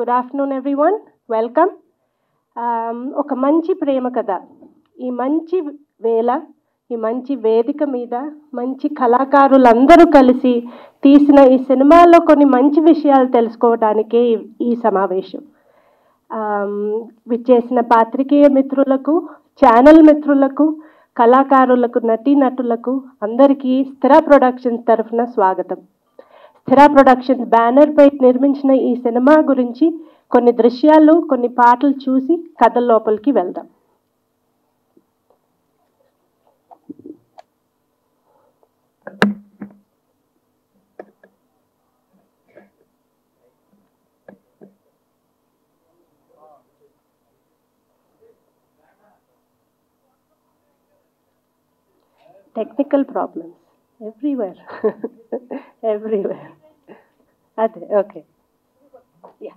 Good afternoon everyone, welcome. ఒక మంచి ప్రేమ కథ, ఈ మంచి వేళ, ఈ మంచి వేదిక మీద మంచి కళాకారులందరూ కలిసి తీసిన ఈ సినిమాలో కొన్ని మంచి విషయాలు తెలుసుకోవడానికే ఈ సమావేశం. విచ్చేసిన పాత్రికేయ మిత్రులకు, ఛానల్ మిత్రులకు, కళాకారులకు, నటీనటులకు అందరికీ స్థిర ప్రొడక్షన్స్ తరఫున స్వాగతం. స్థిర ప్రొడక్షన్స్ బ్యానర్పై నిర్మించిన ఈ సినిమా గురించి కొన్ని దృశ్యాలు, కొన్ని పాటలు చూసి కథ లోపలికి వెళ్దాం. Technical problems everywhere everywhere. అదే ఓకే. యా,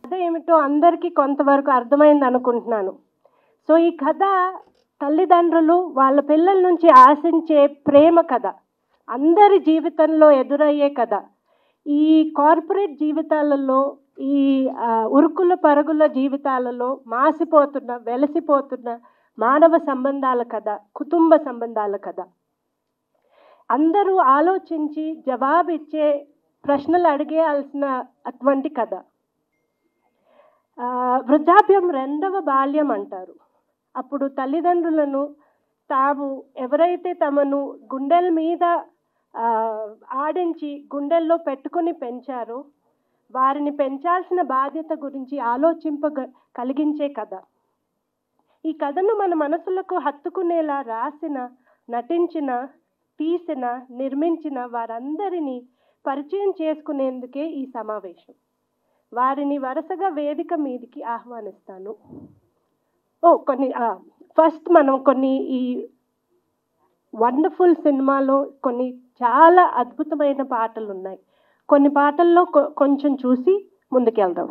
కథ ఏమిటో అందరికీ కొంతవరకు అర్థమైంది అనుకుంటున్నాను. సో ఈ కథ తల్లిదండ్రులు వాళ్ళ పిల్లల నుంచి ఆశించే ప్రేమ కథ, అందరి జీవితంలో ఎదురయ్యే కథ. ఈ కార్పొరేట్ జీవితాలలో, ఈ ఉరుకుల పరుగుల జీవితాలలో మాసిపోతున్న, వెలసిపోతున్న మానవ సంబంధాల కథ, కుటుంబ సంబంధాల కథ. అందరూ ఆలోచించి జవాబిచ్చే ప్రశ్నలు అడిగేయాల్సిన అటువంటి కథ. వృద్ధాప్యం రెండవ బాల్యం అంటారు. అప్పుడు తల్లిదండ్రులను తాము ఎవరైతే తమను గుండెల మీద ఆడించి గుండెల్లో పెట్టుకొని పెంచారో వారిని పెంచాల్సిన బాధ్యత గురించి కలిగించే కథ. ఈ కథను మన మనసులకు హత్తుకునేలా రాసిన, నటించిన, తీసిన, నిర్మించిన వారందరినీ పరిచయం చేసుకునేందుకే ఈ సమావేశం. వారిని వరుసగా వేదిక మీదకి ఆహ్వానిస్తాను. ఫస్ట్ మనం కొన్ని ఈ వండర్ఫుల్ సినిమాలో కొన్ని చాలా అద్భుతమైన పాటలు ఉన్నాయి. కొన్ని పాటల్లో కొంచెం చూసి ముందుకెళ్దాం.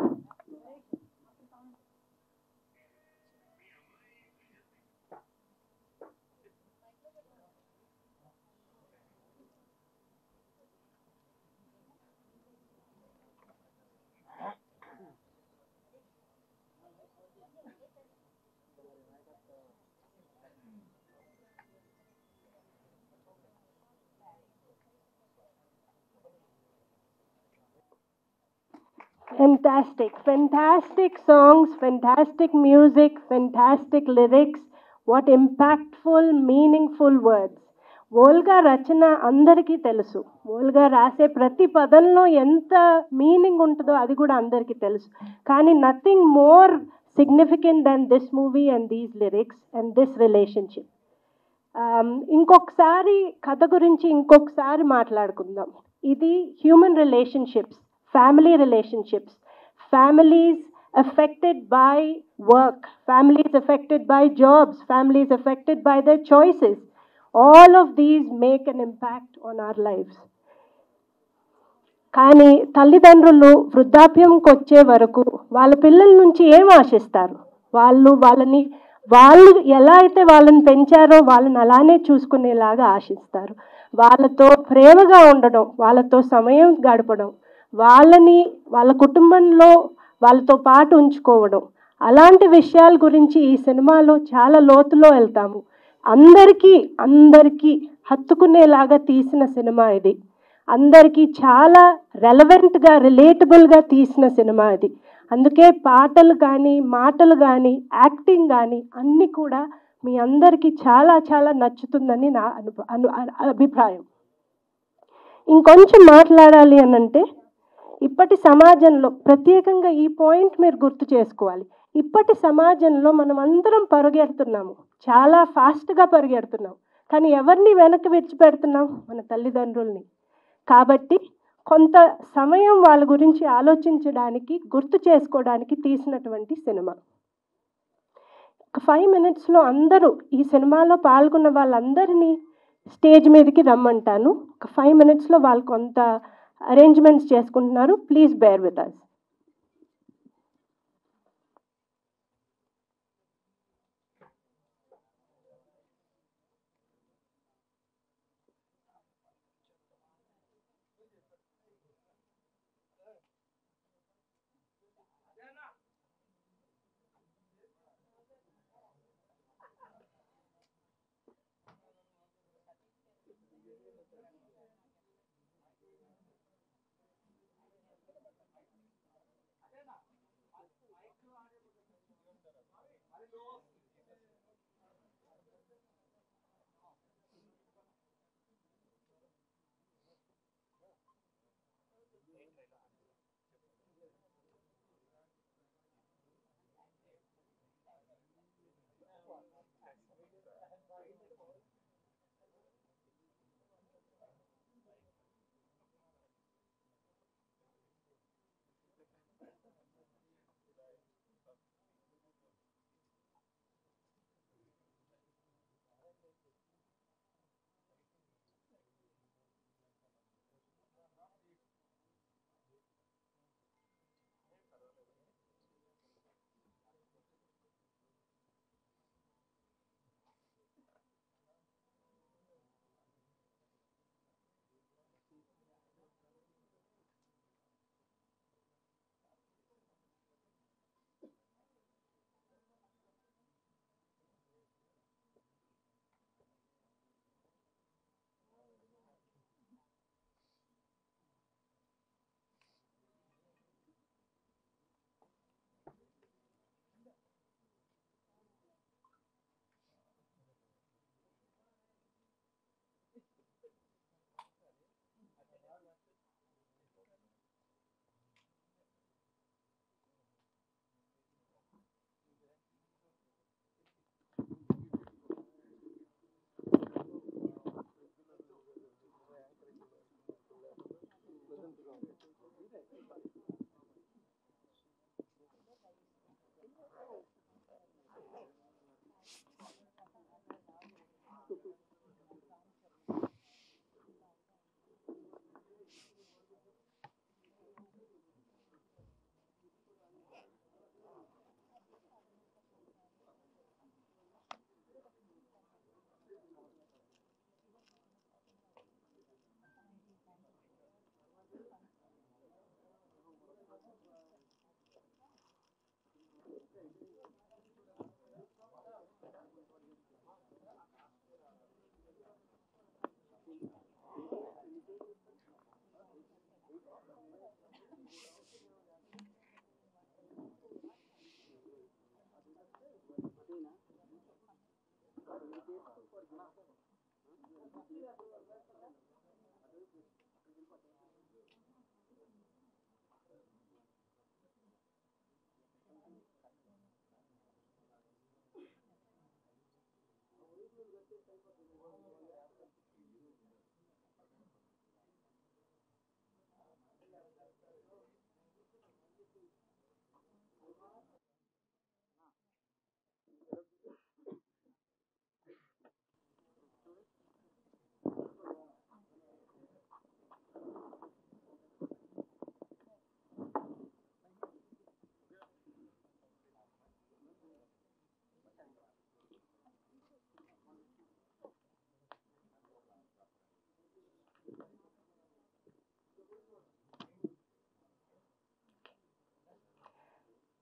Fantastic songs, fantastic music, fantastic lyrics. What impactful, meaningful words. Volga రచన అందరికీ తెలుసు. వోల్గా రాసే ప్రతి పదంలో ఎంత మీనింగ్ ఉంటుందో అది కూడా అందరికీ తెలుసు. కానీ nothing more significant than this movie and these lyrics and this relationship. ఇంకొకసారి కథ గురించి ఇంకొకసారి మాట్లాడుకుందాం. ఇది human relationships, family relationships, families affected by work, families affected by jobs, families affected by their choices. All of these make an impact on our lives. కానీ తల్లిదండ్రులు వృద్ధాప్యంకి వచ్చే వరకు వాళ్ళ పిల్లల నుంచి ఏం ఆశిస్తారు? వాళ్ళు ఎలా అయితే వాళ్ళని పెంచారో వాళ్ళని అలానే చూసుకునేలాగా ఆశిస్తారు. వాళ్ళతో ప్రేమగా ఉండడం, వాళ్ళతో సమయం గడపడం, వాళ్ళ కుటుంబంలో వాళ్ళతో పాటు ఉంచుకోవడం, అలాంటి విషయాల గురించి ఈ సినిమాలో చాలా లోతులో వెళ్తాము. అందరికీ హత్తుకునేలాగా తీసిన సినిమా ఇది. అందరికీ చాలా రెలవెంట్గా, రిలేటబుల్గా తీసిన సినిమా ఇది. అందుకే పాటలు కానీ, మాటలు కానీ, యాక్టింగ్ కానీ అన్నీ కూడా మీ అందరికీ చాలా చాలా నచ్చుతుందని నా అభిప్రాయం. ఇంకొంచెం మాట్లాడాలి అనంటే, ఇప్పటి సమాజంలో ప్రత్యేకంగా ఈ పాయింట్ మీరు గుర్తు చేసుకోవాలి. ఇప్పటి సమాజంలో మనం అందరం పరిగెడుతున్నాము, చాలా ఫాస్ట్గా పరిగెడుతున్నాం. కానీ ఎవరిని వెనక్కి విడిచిపెడుతున్నాం? మన తల్లిదండ్రుల్ని. కాబట్టి కొంత సమయం వాళ్ళ గురించి ఆలోచించడానికి, గుర్తు చేసుకోవడానికి తీసినటువంటి సినిమా. 5 minutesలో అందరూ ఈ సినిమాలో పాల్గొన్న వాళ్ళందరినీ స్టేజ్ మీదకి రమ్మంటాను. ఒక 5 minutesలో వాళ్ళు కొంత అరేంజ్మెంట్స్ చేసుకుంటున్నారు. Please bear with us.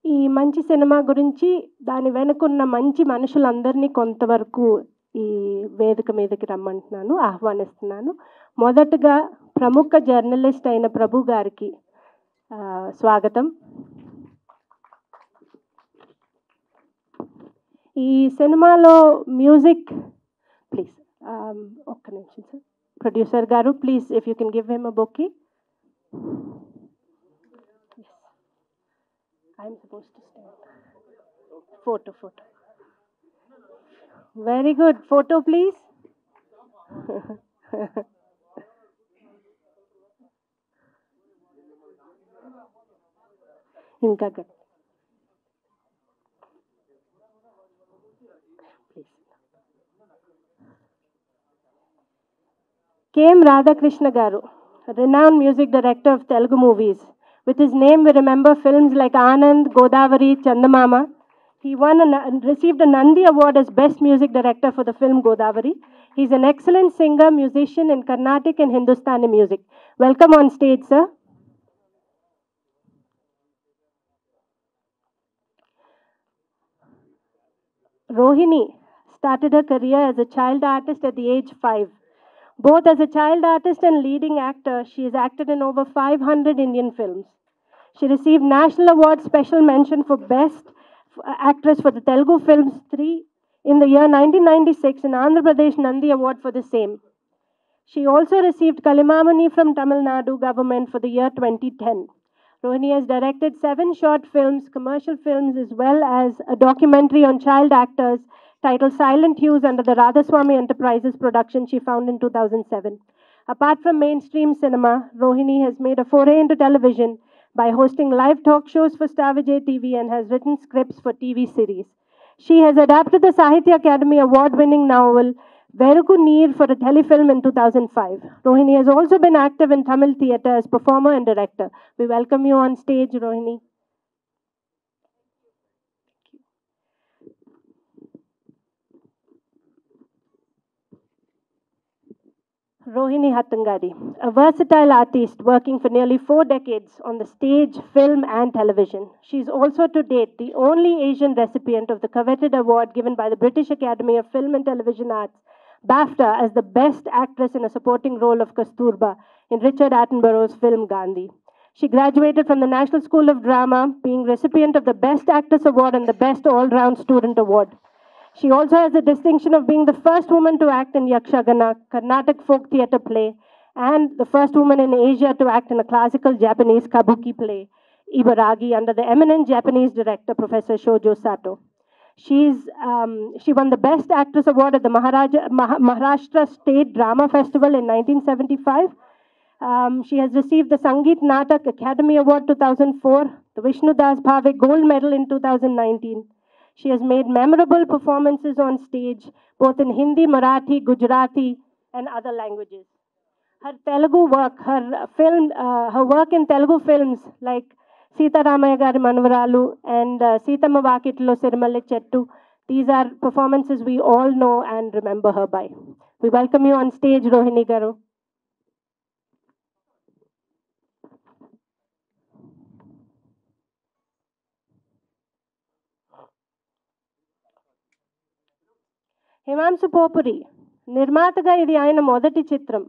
ఈ మంచి సినిమా గురించి దాని వెనుకున్న మంచి మనుషులందరినీ కొంతవరకు ఈ వేదిక మీదకి రమ్మంటున్నాను, ఆహ్వానిస్తున్నాను. మొదటగా ప్రముఖ జర్నలిస్ట్ అయిన ప్రభు గారికి స్వాగతం. ఈ సినిమాలో మ్యూజిక్ ప్లీజ్ ఒక్క నిమిషం సార్. ప్రొడ్యూసర్ గారు please if you can give him a bouquet. I'm supposed to stand. Photo. Very good. Photo, please. Inka good. Please. K.M. Radhakrishna garu. renowned music director of Telugu movies. With his name, we remember films like Anand, Godavari, Chandamama. He received a Nandi Award as Best Music Director for the film Godavari. He's an excellent singer, musician in Carnatic and Hindustani music. Welcome on stage, sir. Rohini started her career as a child artist at the age 5. Both as a child artist and leading actor, she has acted in over 500 Indian films. She received National Award Special Mention for Best Actress for the Telugu films 3 in the year 1996 and Andhra Pradesh Nandi Award for the same. She also received Kalimamani from Tamil Nadu government for the year 2010. Rohini has directed 7 short films, commercial films, as well as a documentary on child actors titled Silent Hues under the Radhaswamy Enterprises production she found in 2007. Apart from mainstream cinema, Rohini has made a foray into television by hosting live talk shows for Star Vijay TV and has written scripts for TV series. She has adapted the Sahitya Academy award-winning novel Veruku Neer for a telefilm in 2005. Rohini has also been active in Tamil theatre as performer and director. We welcome you on stage, Rohini. Rohini Hattangadi, a versatile artist working for nearly 4 decades on the stage, film, and television. She is also to date the only Asian recipient of the coveted award given by the British Academy of Film and Television Arts, BAFTA, as the Best Actress in a Supporting Role of Kasturba in Richard Attenborough's film Gandhi. She graduated from the National School of Drama, being recipient of the Best Actress Award and the Best All-Round Student Award. She also has the distinction of being the first woman to act in Yakshagana, Carnatic folk theatre play, and the first woman in Asia to act in a classical Japanese kabuki play, Ibaragi, under the eminent Japanese director, Professor Shojo Sato. She won the Best Actress Award at the Maharashtra State Drama Festival in 1975. She has received the Sangeet Natak Academy Award 2004, the Vishnu Das Bhave Gold Medal in 2019. She has made memorable performances on stage, both in Hindi, Marathi, Gujarati, and other languages. Her Telugu work, her work in Telugu films like Sita Ramaya Gari Manavaralu and Sitama Vakitlo Sirimalli Chettu, these are performances we all know and remember her by. We welcome you on stage, Rohini Garu. Himanshu Popuri నిర్మాతగా ఇది ఆయన మొదటి చిత్రం.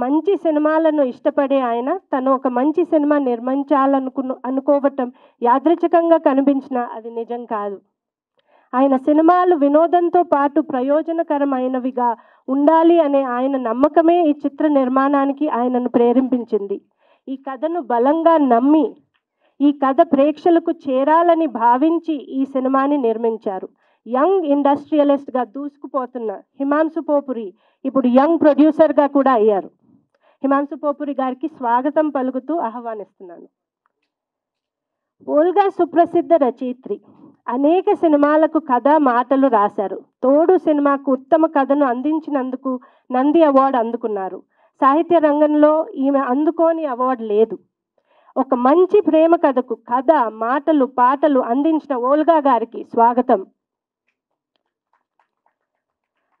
మంచి సినిమాలను ఇష్టపడే ఆయన తను ఒక మంచి సినిమా అనుకోవటం యాదృచ్ఛికంగా కనిపించినా అది నిజం కాదు. ఆయన సినిమాలు వినోదంతో పాటు ప్రయోజనకరమైనవిగా ఉండాలి అనే ఆయన నమ్మకమే ఈ చిత్ర నిర్మాణానికి ఆయనను ప్రేరేపించింది. ఈ కథను బలంగా నమ్మి ఈ కథ ప్రేక్షకులకు చేరాలని భావించి ఈ సినిమాని నిర్మించారు. యంగ్ ఇండస్ట్రియలిస్ట్గా దూసుకుపోతున్న హిమాంశు పోపురి ఇప్పుడు యంగ్ ప్రొడ్యూసర్గా కూడా అయ్యారు. హిమాంశు పోపురి గారికి స్వాగతం పలుకుతూ ఆహ్వానిస్తున్నాను. ఓల్గా సుప్రసిద్ధ రచయిత్రి. అనేక సినిమాలకు కథ మాటలు రాశారు. తోడు సినిమాకు ఉత్తమ కథను అందించినందుకు నంది అవార్డు అందుకున్నారు. సాహిత్య రంగంలో ఈమె అందుకోని అవార్డు లేదు. ఒక మంచి ప్రేమ కథకు కథ, మాటలు, పాటలు అందించిన ఓల్గా గారికి స్వాగతం.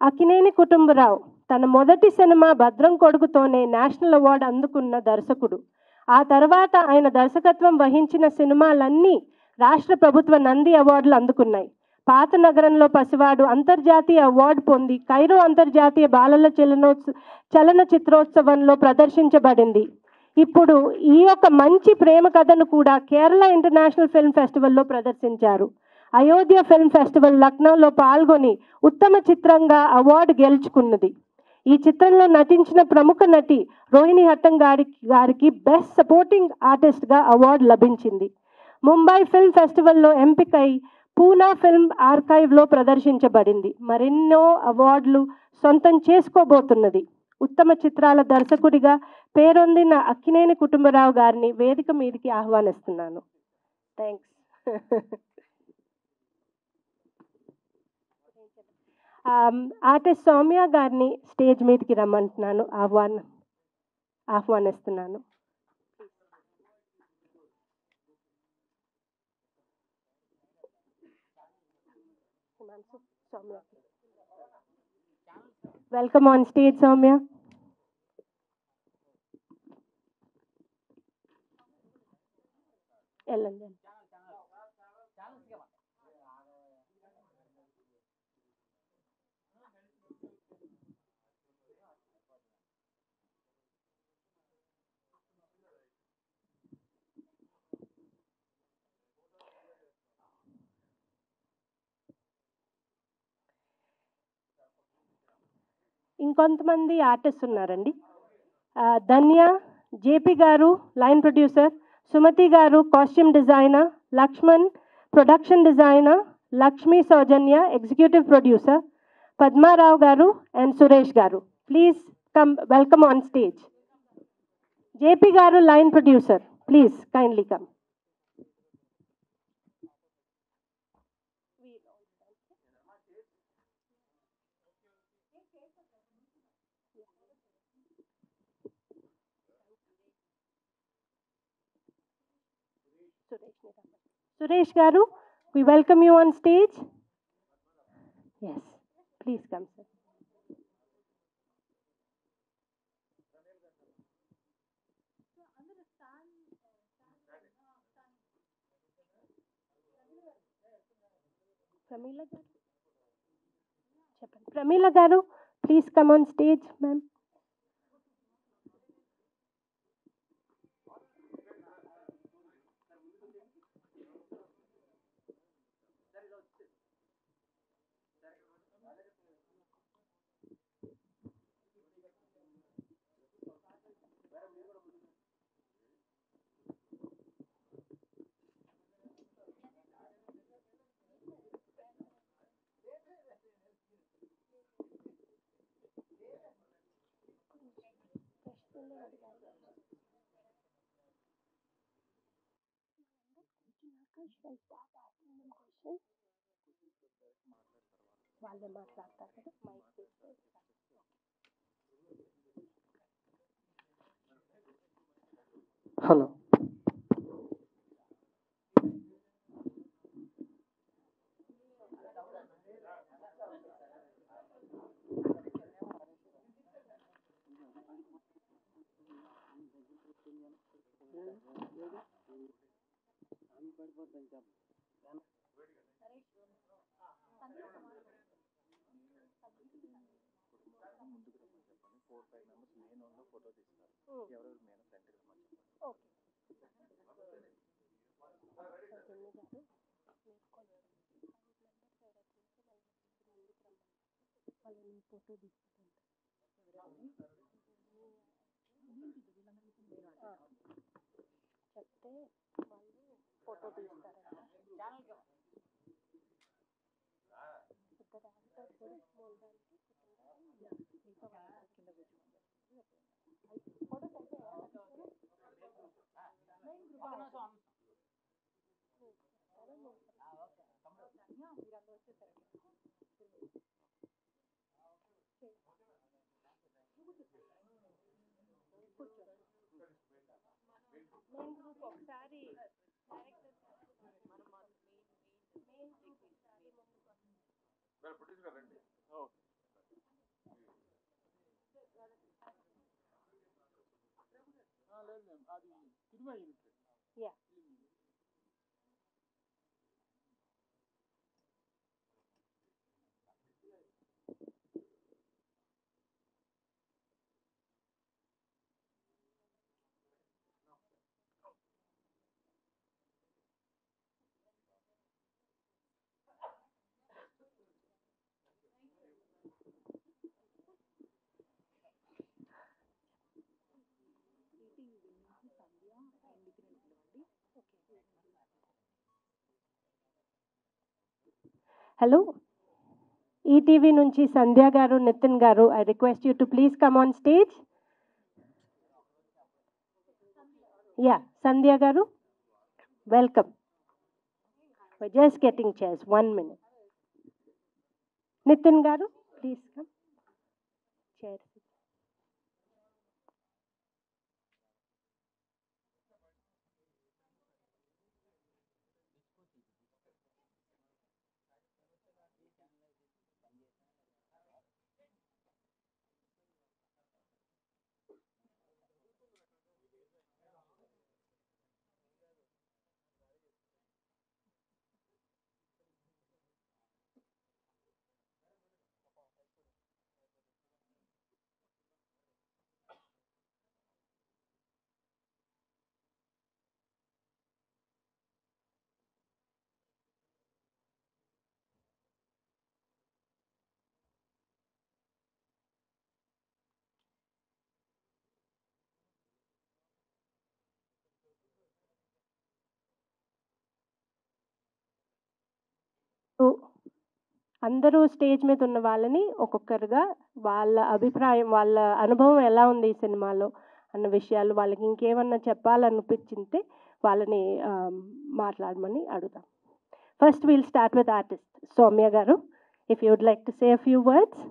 అక్కినేని కుటుంబరావు తన మొదటి సినిమా భద్రం కొడుకుతోనే నేషనల్ అవార్డు అందుకున్న దర్శకుడు. ఆ తర్వాత ఆయన దర్శకత్వం వహించిన సినిమాలన్నీ రాష్ట్ర ప్రభుత్వ నంది అవార్డులు అందుకున్నాయి. పాత నగరంలో పసివాడు అంతర్జాతీయ అవార్డు పొంది కైరో అంతర్జాతీయ బాలల చలనచిత్రోత్సవంలో ప్రదర్శించబడింది. ఇప్పుడు ఈ యొక్క మంచి ప్రేమ కథను కూడా కేరళ ఇంటర్నేషనల్ ఫిల్మ్ ఫెస్టివల్లో ప్రదర్శించారు. అయోధ్య ఫిల్మ్ ఫెస్టివల్ లక్నోలో పాల్గొని ఉత్తమ చిత్రంగా అవార్డు గెలుచుకున్నది. ఈ చిత్రంలో నటించిన ప్రముఖ నటి రోహిణి హట్టంగాడి గారికి బెస్ట్ సపోర్టింగ్ ఆర్టిస్ట్గా అవార్డు లభించింది. ముంబై ఫిల్మ్ ఫెస్టివల్లో ఎంపికై పూనా ఫిల్మ్ ఆర్కైవ్లో ప్రదర్శించబడింది. మరెన్నో అవార్డులు సొంతం చేసుకోబోతున్నది. ఉత్తమ చిత్రాల దర్శకుడిగా పేరొందిన అక్కినేని కుటుంబరావు గారిని వేదిక మీదకి ఆహ్వానిస్తున్నాను. థ్యాంక్స్. ఆర్టిస్ట్ సౌమ్య గారిని స్టేజ్ మీదకి రమ్మంటున్నాను. ఆహ్వానం. ఆహ్వానిస్తున్నాను. Welcome on stage Soumya. వెళ్ళండి. ఇంకొంతమంది ఆర్టిస్ట్ ఉన్నారండి. Dhanya, JP garu line producer, Sumathi garu costume designer, Lakshman production designer, Lakshmi Soujanya executive producer, Padmarao garu and Suresh garu. Please come, welcome on stage. JP garu line producer, please kindly come. Suresh Garu, we welcome you on stage. Yes, please come, sir. Pramila Garu, please come on stage, ma'am. Hello, చెప్తే వాళ్ళు photo తీస్తారంట. ఇద్దరు actors మూలడానికి main group ఒకసారి yeah. Hello, ETV నుంచి Sandhya garu, Nithin garu, I request you to please come on stage. Yeah, Sandhya garu, welcome. We're just getting chairs. 1 minute. Nitin Garu, please come. Chairs. అందరూ stage మీద ఉన్న వాళ్ళని ఒక్కొక్కరుగా వాళ్ళ అభిప్రాయం, వాళ్ళ అనుభవం ఎలా ఉంది ఈ సినిమాలో అన్న విషయాలు, వాళ్ళకి ఇంకేమన్నా చెప్పాలనిపించింటే వాళ్ళని మాట్లాడమని అడుగుతాం. First we'll start with artist Soumya garu. If you would like to say a few words.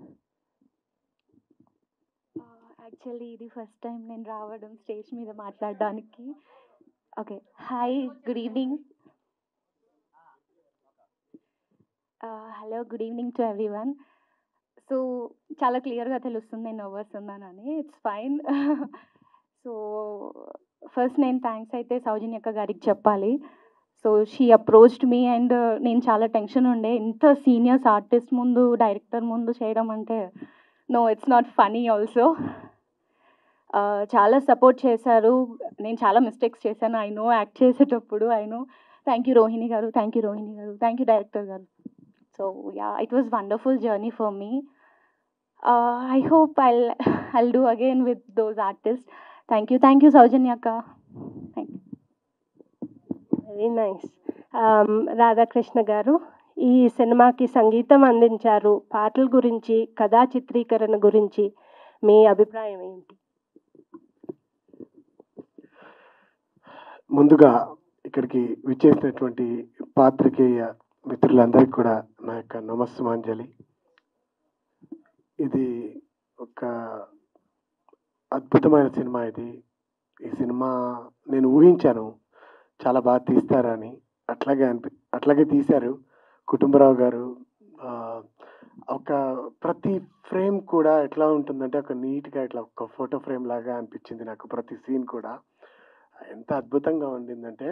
Actually ఇది ఫస్ట్ టైం నేను రావడం స్టేజ్ మీద మాట్లాడడానికి. Okay, hi, good evening. Hello, good evening to everyone. So చాలా క్లియర్గా తెలుస్తుంది నేను నర్వస్ ఉన్నానని. It's fine. సో ఫస్ట్ నేను థ్యాంక్స్ అయితే సౌజన్యక్క గారికి చెప్పాలి. So she approached me and నేను చాలా టెన్షన్ ఉండే, ఇంత సీనియర్స్ ఆర్టిస్ట్ ముందు, డైరెక్టర్ ముందు చేయడం అంటే no, it's not funny also. చాలా సపోర్ట్ చేశారు. నేను చాలా మిస్టేక్స్ చేశాను, ఐ నో, యాక్ట్ చేసేటప్పుడు I know. Thank you Rohini garu, thank you Rohini garu, thank you director గారు. So yeah, it was wonderful journey for me. I hope I'll do again with those artists. Thank you Saujanya akka. Thank you. Very nice. Radhakrishna గారు, ఈ సినిమాకి సంగీతం అందించారు. పాటల గురించి, కథా చిత్రీకరణ గురించి మీ అభిప్రాయం ఏంటి? ముందుగా ఇక్కడికి విచ్చేసినటువంటి పాత్రికేయ మిత్రులందరికీ కూడా నా యొక్క నమస్సుమాంజలి. ఇది ఒక అద్భుతమైన సినిమా. ఈ సినిమా నేను ఊహించాను చాలా బాగా తీస్తారని. అట్లాగే తీశారు కుటుంబరావు గారు. ఒక ప్రతి ఫ్రేమ్ కూడా ఎట్లా ఉంటుందంటే ఒక నీట్గా ఇట్లా ఒక ఫోటో ఫ్రేమ్ లాగా అనిపించింది నాకు. ప్రతి సీన్ కూడా ఎంత అద్భుతంగా ఉండిందంటే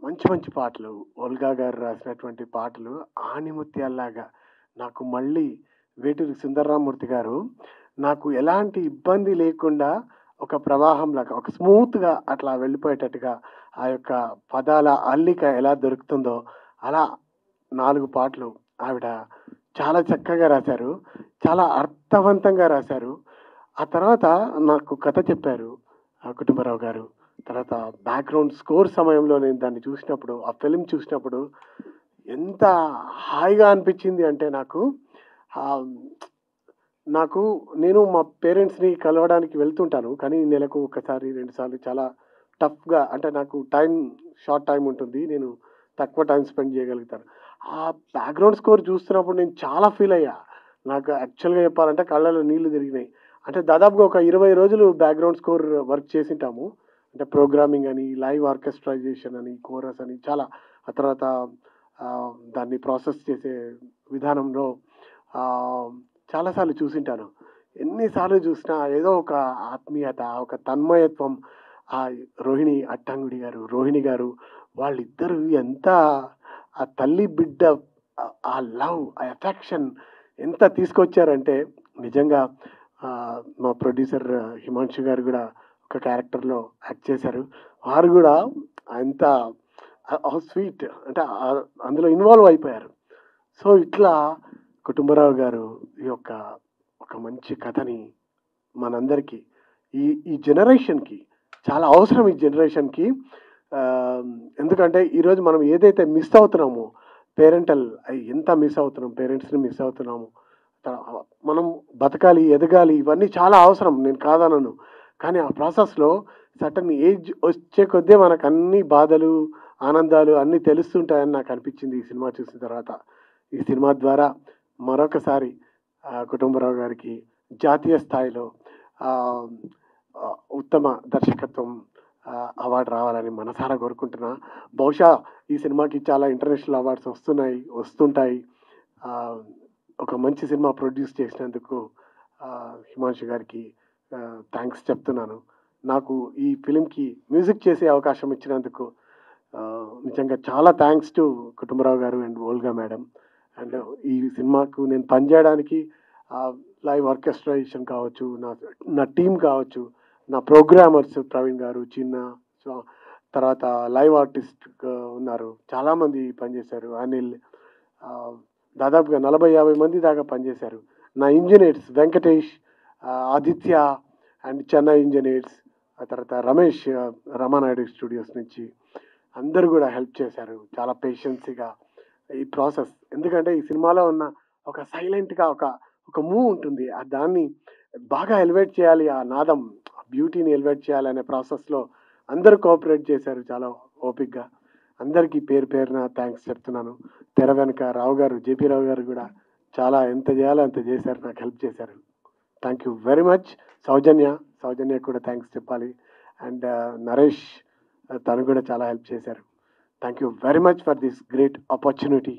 మంచి మంచి పాటలు, ఓల్గా గారు రాసినటువంటి పాటలు ఆణిముత్యాల్లాగా. నాకు మళ్ళీ వేటూరి సుందరరామూర్తి గారు నాకు ఎలాంటి ఇబ్బంది లేకుండా ఒక ప్రవాహంలాగా, ఒక స్మూత్గా అట్లా వెళ్ళిపోయేటట్టుగా ఆ యొక్క పదాల అల్లిక ఎలా దొరుకుతుందో అలా 4 పాటలు ఆవిడ చాలా చక్కగా రాశారు, చాలా అర్థవంతంగా రాశారు. ఆ తర్వాత నాకు కథ చెప్పారు కుటుంబరావు గారు. తర్వాత బ్యాక్గ్రౌండ్ స్కోర్ సమయంలో నేను దాన్ని చూసినప్పుడు, ఆ ఫిల్మ్ చూసినప్పుడు ఎంత హాయిగా అనిపించింది అంటే నేను మా పేరెంట్స్ని కలవడానికి వెళ్తుంటాను, కానీ నెలకు 1-2 సార్లు చాలా టఫ్గా, అంటే నాకు షార్ట్ టైం ఉంటుంది, నేను తక్కువ టైం స్పెండ్ చేయగలుగుతాను. ఆ బ్యాక్గ్రౌండ్ స్కోర్ చూస్తున్నప్పుడు నేను చాలా ఫీల్ అయ్యా. నాకు యాక్చువల్గా చెప్పాలంటే కళ్ళలో నీళ్లు తిరిగినాయి. అంటే దాదాపుగా ఒక 20 రోజులు బ్యాక్గ్రౌండ్ స్కోర్ వర్క్ చేసింటాము. అంటే ప్రోగ్రామింగ్ అని, లైవ్ ఆర్కెస్ట్రైజేషన్ అని, కోరస్ అని చాలా. ఆ తర్వాత దాన్ని ప్రాసెస్ చేసే విధానంలో చాలాసార్లు చూసింటాను. ఎన్నిసార్లు చూసినా ఏదో ఒక ఆత్మీయత, ఒక తన్మయత్వం. ఆ రోహిణి గారు వాళ్ళిద్దరూ ఎంత ఆ తల్లి బిడ్డ ఆ లవ్, ఆ అఫెక్షన్ ఎంత తీసుకొచ్చారంటే నిజంగా. మా ప్రొడ్యూసర్ హిమాంశు గారు కూడా ఒక క్యారెక్టర్లో యాక్ట్ చేశారు. వారు కూడా ఎంత స్వీట్, అంటే అందులో ఇన్వాల్వ్ అయిపోయారు. సో ఇట్లా కుటుంబరావు గారు ఈ యొక్క ఒక మంచి కథని మనందరికీ, ఈ జనరేషన్కి చాలా అవసరం. ఈ జనరేషన్కి ఎందుకంటే ఈరోజు మనం ఏదైతే మిస్ అవుతున్నామో, ఎంత మిస్ అవుతున్నాం, పేరెంట్స్ని మిస్ అవుతున్నాము. మనం బతకాలి, ఎదగాలి, ఇవన్నీ చాలా అవసరం, నేను కాదనను. కానీ ఆ ప్రాసెస్లో సర్టన్ ఏజ్ వచ్చే కొద్దీ మనకు అన్ని బాధలు, ఆనందాలు అన్నీ తెలుస్తుంటాయని నాకు అనిపించింది ఈ సినిమా చూసిన తర్వాత. ఈ సినిమా ద్వారా మరొకసారి కుటుంబరావు గారికి జాతీయ స్థాయిలో ఉత్తమ దర్శకత్వం అవార్డు రావాలని మనసారా కోరుకుంటున్నా. బహుశా ఈ సినిమాకి చాలా ఇంటర్నేషనల్ అవార్డ్స్ వస్తుంటాయి. ఒక మంచి సినిమా ప్రొడ్యూస్ చేసినందుకు హిమాంశు గారికి థ్యాంక్స్ చెప్తున్నాను. నాకు ఈ ఫిలింకి మ్యూజిక్ చేసే అవకాశం ఇచ్చినందుకు నిజంగా చాలా థ్యాంక్స్ టు కుటుంబరావు గారు అండ్ ఓల్గా మేడం. అండ్ ఈ సినిమాకు నేను పనిచేయడానికి లైవ్ ఆర్కెస్ట్రేషన్ కావచ్చు, నా టీం కావచ్చు, నా ప్రోగ్రామర్స్ ప్రవీణ్ గారు, చిన్న, తర్వాత లైవ్ ఆర్టిస్ట్ ఉన్నారు, చాలామంది పనిచేశారు. అనిల్, దాదాపుగా 40-50 మంది దాకా పనిచేశారు. నా engineers Venkatesh, Aditya and Chennai engineers, ఆ తర్వాత రమేష్ రమానాయుడు స్టూడియోస్ నుంచి అందరూ కూడా హెల్ప్ చేశారు చాలా పేషెన్సీగా. ఈ ప్రాసెస్ ఎందుకంటే ఈ సినిమాలో ఉన్న ఒక సైలెంట్గా ఒక మూవ్ ఉంటుంది, దాన్ని బాగా ఎలివేట్ చేయాలి, ఆ నాదం బ్యూటీని ఎలివేట్ చేయాలి అనే ప్రాసెస్లో అందరూ కోఆపరేట్ చేశారు చాలా ఓపిక్గా. అందరికీ పేరు పేరున థ్యాంక్స్ చెప్తున్నాను. తెర వెనుక రావు గారు, జేపీ రావు గారు కూడా చాలా ఎంత చేయాలో అంత చేశారు, నాకు హెల్ప్ చేశారు. Thank you very much. Soujanya కూడా థ్యాంక్స్ చెప్పాలి. అండ్ నరేష్, తను కూడా చాలా హెల్ప్ చేశారు. Thank you very much for this great opportunity.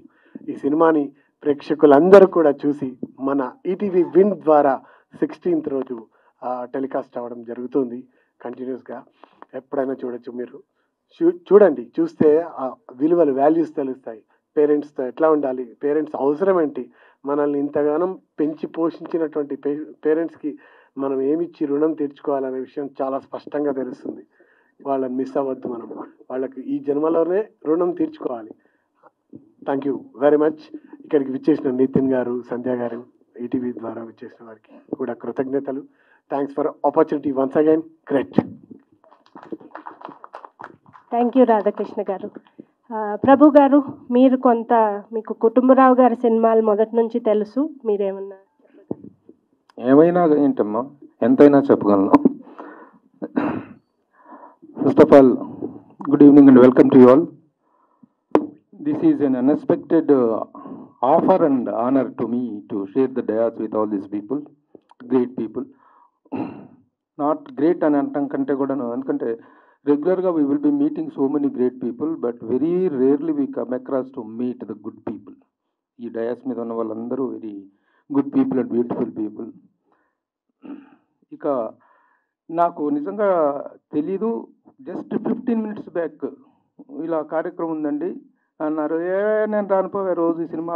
ఈ సినిమాని ప్రేక్షకులందరూ కూడా చూసి మన ఈటీవీ విన్ ద్వారా 16th రోజు టెలికాస్ట్ అవ్వడం జరుగుతుంది కంటిన్యూస్గా. ఎప్పుడైనా చూడొచ్చు మీరు. చూడండి, చూస్తే ఆ విలువలు, వాల్యూస్ తెలుస్తాయి. పేరెంట్స్తో ఎట్లా ఉండాలి, పేరెంట్స్ అవసరం ఏంటి, మనల్ని ఇంతగానం పెంచి పోషించినటువంటి పేరెంట్స్కి మనం ఏమిచ్చి రుణం తీర్చుకోవాలనే విషయం చాలా స్పష్టంగా తెలుస్తుంది. వాళ్ళని మిస్ అవ్వద్దు, మనం వాళ్ళకి ఈ జన్మలోనే రుణం తీర్చుకోవాలి. Thank you very much. ఇక్కడికి విచ్చేసిన నితిన్ గారు, సంధ్య గారు, ఈటీవీ ద్వారా విచ్చేసిన వారికి కూడా కృతజ్ఞతలు. Thanks for opportunity once again. Great. Thank you Radhakrishna గారు. ప్రభు గారు, మీరు మీకు కుటుంబరావు గారి సినిమాలు మొదటి నుంచి తెలుసు, మీరేమన్నా? ఏమైనా ఏంటమ్మా, ఎంతైనా చెప్పగలను. First of all, good evening and welcome to you all. This is an unexpected offer and honor to me to share the dais with all these people, great people. Not great అని అంటాం కంటే కూడా, ఎందుకంటే రెగ్యులర్గా we will be meeting so many great people, but very rarely we come across to meet the good people. ఈ dais మీద ఉన్న వాళ్ళందరూ very good people and beautiful people. ఇక నాకు నిజంగా తెలీదు, జస్ట్ 15 minutes బ్యాక్ ఇలా కార్యక్రమం ఉందండి అన్నారు. నేను రానిపోయే రోజు ఈ సినిమా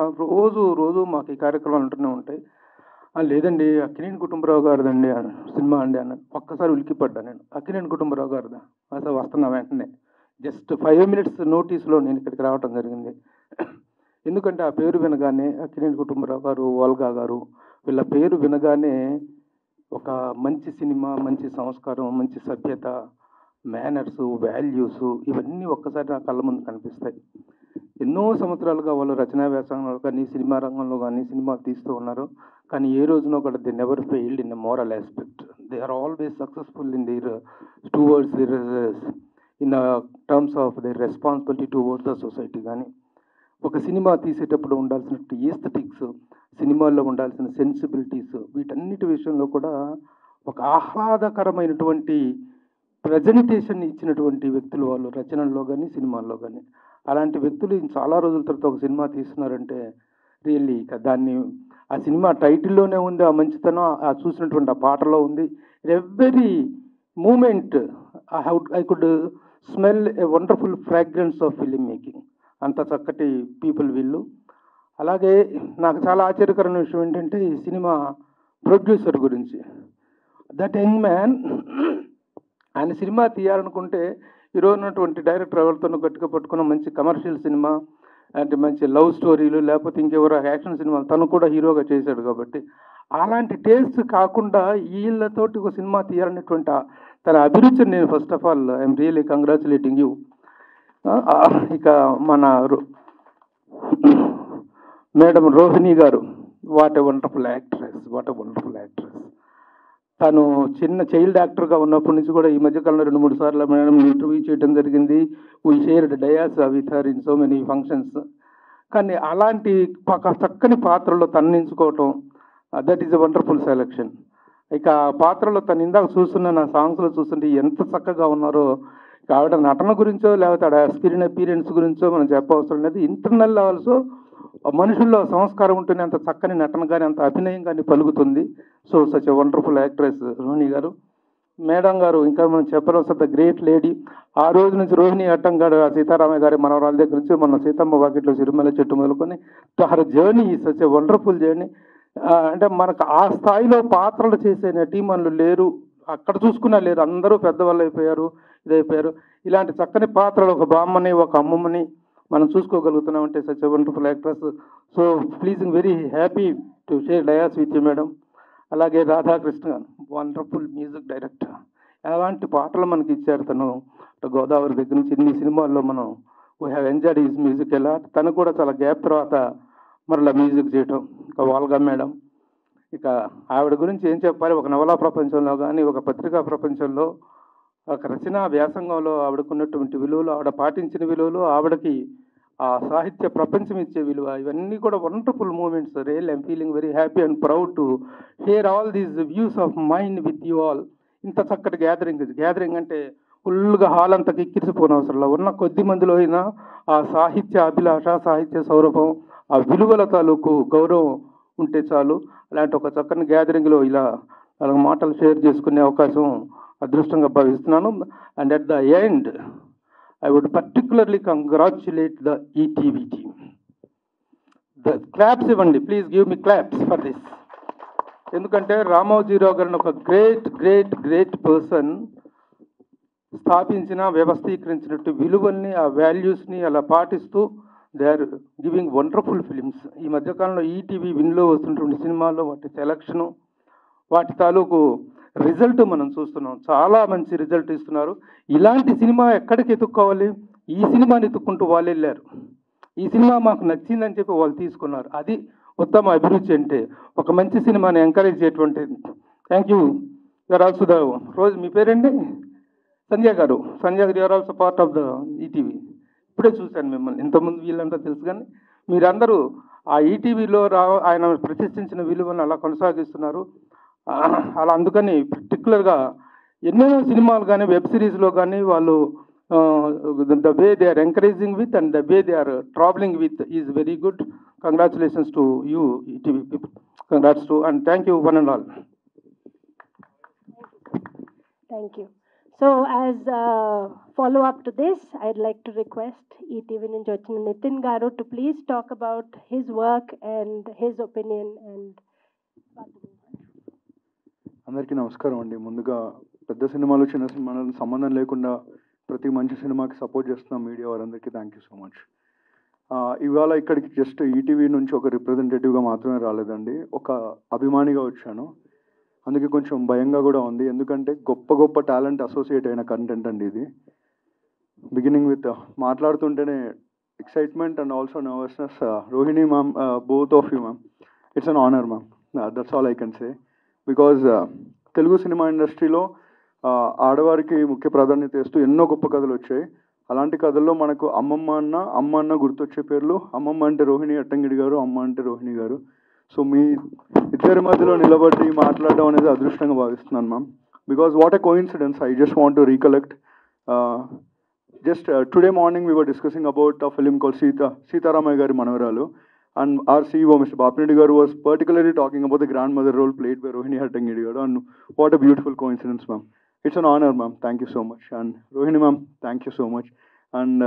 రోజు మాకు ఈ కార్యక్రమాలు ఉంటూనే ఉంటాయి. లేదండి, అక్కినేని కుటుంబరావు గారిదండి సినిమా అండి అన్నాను. ఒక్కసారి ఉలికిపడ్డా నేను. అక్కినేని కుటుంబరావు గారిదా? అసలు వస్తున్నా వెంటనే, జస్ట్ 5 minutes నోటీస్లో నేను ఇక్కడికి రావడం జరిగింది. ఎందుకంటే ఆ పేరు వినగానే, అక్కినేని కుటుంబరావు గారు, ఓల్గా గారు, వీళ్ళ పేరు వినగానే ఒక మంచి సినిమా, మంచి సంస్కారం, మంచి సభ్యత, మేనర్సు, వాల్యూసు, ఇవన్నీ ఒక్కసారి నా కళ్ళ ముందు కనిపిస్తాయి. ఎన్నో సంవత్సరాలుగా వాళ్ళు రచనా వ్యాసంలో కానీ, సినిమా రంగంలో కానీ సినిమాలు తీస్తూ ఉన్నారు. కానీ ఏ రోజునో కూడా they never failed in a moral aspect. They are always successful in their towards their in terms of their responsibility towards the society. కానీ ఒక సినిమా తీసేటప్పుడు ఉండాల్సిన ఈస్థెటిక్స్, సినిమాల్లో ఉండాల్సిన సెన్సిబిలిటీస్, వీటన్నిటి విషయంలో కూడా ఒక ఆహ్లాదకరమైనటువంటి ప్రజెంటేషన్ ఇచ్చినటువంటి వ్యక్తులు వాళ్ళు, రచనల్లో కానీ సినిమాల్లో కానీ. అలాంటి వ్యక్తులు చాలా రోజుల తర్వాత ఒక సినిమా తీస్తున్నారంటే రియల్లీ దాన్ని, ఆ సినిమా టైటిల్లోనే ఉంది ఆ మంచితనం, ఆ చూసినటువంటి ఆ పాటలో ఉంది. Every moment I could smell a wonderful fragrance of film making. అంత చక్కటి పీపుల్ వీళ్ళు. అలాగే నాకు చాలా ఆశ్చర్యకరమైన విషయం ఏంటంటే ఈ సినిమా ప్రొడ్యూసర్ గురించి. దట్ యంగ్ మ్యాన్, ఆయన సినిమా తీయాలనుకుంటే ఈరోజు ఉన్నటువంటి డైరెక్టర్ ఎవరితోనూ గట్టిగా పట్టుకున్న మంచి కమర్షియల్ సినిమా అంటే మంచి లవ్ స్టోరీలు, లేకపోతే ఇంకెవరో యాక్షన్ సినిమాలు, తను కూడా హీరోగా చేశాడు కాబట్టి అలాంటి టేస్ట్ కాకుండా వీళ్ళతోటి ఒక సినిమా తీయాలనేటువంటి తన అభిరుచిని నేను first of all I'm really congratulating you. ఇక మన మేడం రోహిణి గారు, what a wonderful actress, what a wonderful actress. తను చిన్న చైల్డ్ యాక్టర్గా ఉన్నప్పటి నుంచి కూడా ఈ మధ్యకాలంలో 2-3 సార్లు మేడం ఇంటర్వ్యూ చేయడం జరిగింది. We shared dais with her in so many functions. కానీ అలాంటి చక్కని పాత్రలో తను ఎంచుకోవటం, that is a wonderful selection. ఇక ఆ పాత్రలో తను ఇందాక చూస్తున్న నా సాంగ్స్లో చూస్తుంటే ఎంత చక్కగా ఉన్నారో. ఆవిడ నటన గురించో లేకపోతే ఆవిడ స్క్రీన్ అపీరెన్స్ గురించో మనం చెప్పవసరం లేదు. ఇంటర్నల్ లెవెల్స్ మనుషుల్లో సంస్కారం ఉంటేనే అంత చక్కని నటన కానీ, అంత అభినయం కానీ పలుకుతుంది. So such a wonderful actress Rohini గారు. మేడం గారు ఇంకా మనం చెప్పనవసరం, ద గ్రేట్ లేడీ. ఆ రోజు నుంచి రోహిణి అట్టంగాడు, సీతారామయ్య గారి మనవరాల దగ్గర నుంచి మన సీతమ్మ వాకిట్లో సిరిమల్ల చెట్టు మొదలుకొని her journey such a wonderful journey. అంటే మనకు ఆ స్థాయిలో పాత్రలు చేసే నటీమణులు లేరు, అక్కడ చూసుకున్నా లేరు. అందరూ పెద్దవాళ్ళు అయిపోయారు, ఇదైపోయారు. ఇలాంటి చక్కని పాత్రలు, ఒక బామ్మని, ఒక అమ్మమ్మని మనం చూసుకోగలుగుతున్నామంటే such a wonderful actress. So pleasing, very happy to share dais with you madam. అలాగే రాధాకృష్ణ, వండర్ఫుల్ మ్యూజిక్ డైరెక్టర్. ఎలాంటి పాటలు మనకి ఇచ్చారు తను. గోదావరి దగ్గర నుంచి ఇన్ని సినిమాల్లో మనం we have enjoyed his music. ఎలా తను కూడా చాలా గ్యాప్ తర్వాత మరలా మ్యూజిక్ చేయటం, ఇక వాల్గా మేడం, ఇక ఆవిడ గురించి ఏం చెప్పాలి, ఒక నవలా ప్రపంచంలో కానీ ఒక పత్రికా ప్రపంచంలో ఒక రచనా వ్యాసంగంలో ఆవిడకున్నటువంటి విలువలు, ఆవిడ పాటించిన విలువలు, ఆవిడకి ఆ సాహిత్య ప్రపంచం ఇచ్చే విలువ, ఇవన్నీ కూడా wonderful moments. Real I'm feeling very happy and proud to share all these views of mind with you all. ఇంత చక్కటి గ్యాదరింగ్ అంటే ఫుల్గా హాల్ అంతా కిక్కిరిసిపోయిన అవసరంలో ఉన్న కొద్ది మందిలో అయినా ఆ సాహిత్య అభిలాష, సాహిత్య సౌరభం, ఆ విలువల తాలూకు గౌరవం ఉంటే చాలు. అలాంటి ఒక చక్కని గ్యాదరింగ్లో ఇలా మాటలు షేర్ చేసుకునే అవకాశం అదృష్టంగా భావిస్తున్నాను. And at the end I would particularly congratulate the ETV team. The claps ఇవ్వండి, please give me claps for this. ఎందుకంటే రామోజీరావు గారిని ఒక గ్రేట్ పర్సన్ స్థాపించిన, వ్యవస్థీకరించినట్టు విలువల్ని, ఆ వాల్యూస్ని అలా పాటిస్తూ they are giving wonderful films. ఈ మధ్యకాలంలో ఈటీవీ విన్లో వస్తున్నటువంటి సినిమాల్లో వాటి సెలక్షను, వాటి తాలూకు రిజల్ట్ మనం చూస్తున్నాం. చాలా మంచి రిజల్ట్ ఇస్తున్నారు. ఇలాంటి సినిమా ఎక్కడికి ఎత్తుక్కోవాలి, ఈ సినిమాని ఎత్తుక్కుంటూ వాళ్ళు వెళ్ళారు. ఈ సినిమా మాకు నచ్చిందని చెప్పి వాళ్ళు తీసుకున్నారు. అది ఉత్తమ అభిరుచి అంటే, ఒక మంచి సినిమాని ఎంకరేజ్ చేయటువంటి. Thank you. You're also the రోజు మీ పేరండి Sandhya garu you're also part of the ETV. ఇప్పుడే చూశాను మిమ్మల్ని, ఇంతకుముందు వీళ్ళంతా తెలుసు, కానీ మీరందరూ ఆ ఈటీవీలో ఆయన ప్రతిష్ఠించిన విలువను అలా కొనసాగిస్తున్నారు. అలా అందుకని పర్టికులర్గా ఎన్నెన్నో సినిమాలు కానీ వెబ్ సిరీస్లో కానీ వాళ్ళు the way they are encouraging with and the way they are travelling with is very good. Congratulations to you ETV people. Congrats to and thank you one and all. Thank you. So as a follow-up to this, I'd like to request ETV నుంచి వచ్చిన నితిన్ గారు to please talk about his work and his opinion. And అందరికీ నమస్కారం అండి. ముందుగా పెద్ద సినిమాలు చిన్న సినిమాలు సంబంధం లేకుండా ప్రతి మంచి సినిమాకి సపోర్ట్ చేస్తున్న మీడియా వారందరికీ థ్యాంక్ యూ సో మచ్. ఇవాళ ఇక్కడికి జస్ట్ ఈటీవీ నుంచి ఒక రిప్రజెంటేటివ్గా మాత్రమే రాలేదండి, ఒక అభిమానిగా వచ్చాను. అందుకే కొంచెం భయంగా కూడా ఉంది, ఎందుకంటే గొప్ప టాలెంట్ అసోసియేట్ అయిన కంటెంట్ అండి ఇది. బిగినింగ్ విత్ మాట్లాడుతుంటేనే excitement and also nervousness. Rohini ma'am, both of you ma'am, it's an honour ma'am. That's all I can say. Because Telugu cinema ఇండస్ట్రీలో ఆడవారికి ముఖ్య ప్రాధాన్యత ఇస్తూ ఎన్నో గొప్ప కథలు వచ్చాయి. అలాంటి కథల్లో మనకు అమ్మ అన్న గుర్తొచ్చే పేర్లు. అమ్మమ్మ అంటే రోహిణి అట్టంగిడి గారు, అమ్మ అంటే రోహిణి గారు. సో మీ ఇద్దరి మధ్యలో నిలబడి మాట్లాడడం అనేది అదృష్టంగా భావిస్తున్నాను ma'am. Because what a coincidence, I just want to recollect. Just today morning we were discussing about a film call Seetharamaiah Gari Manavaralu. And our CEO, Mr. Bapnedi garu, was particularly talking about the grandmother role played by Rohini Hattangidi garu. And what a beautiful coincidence, ma'am. It's an honor, ma'am. Thank you so much. And Rohini, ma'am, thank you so much. And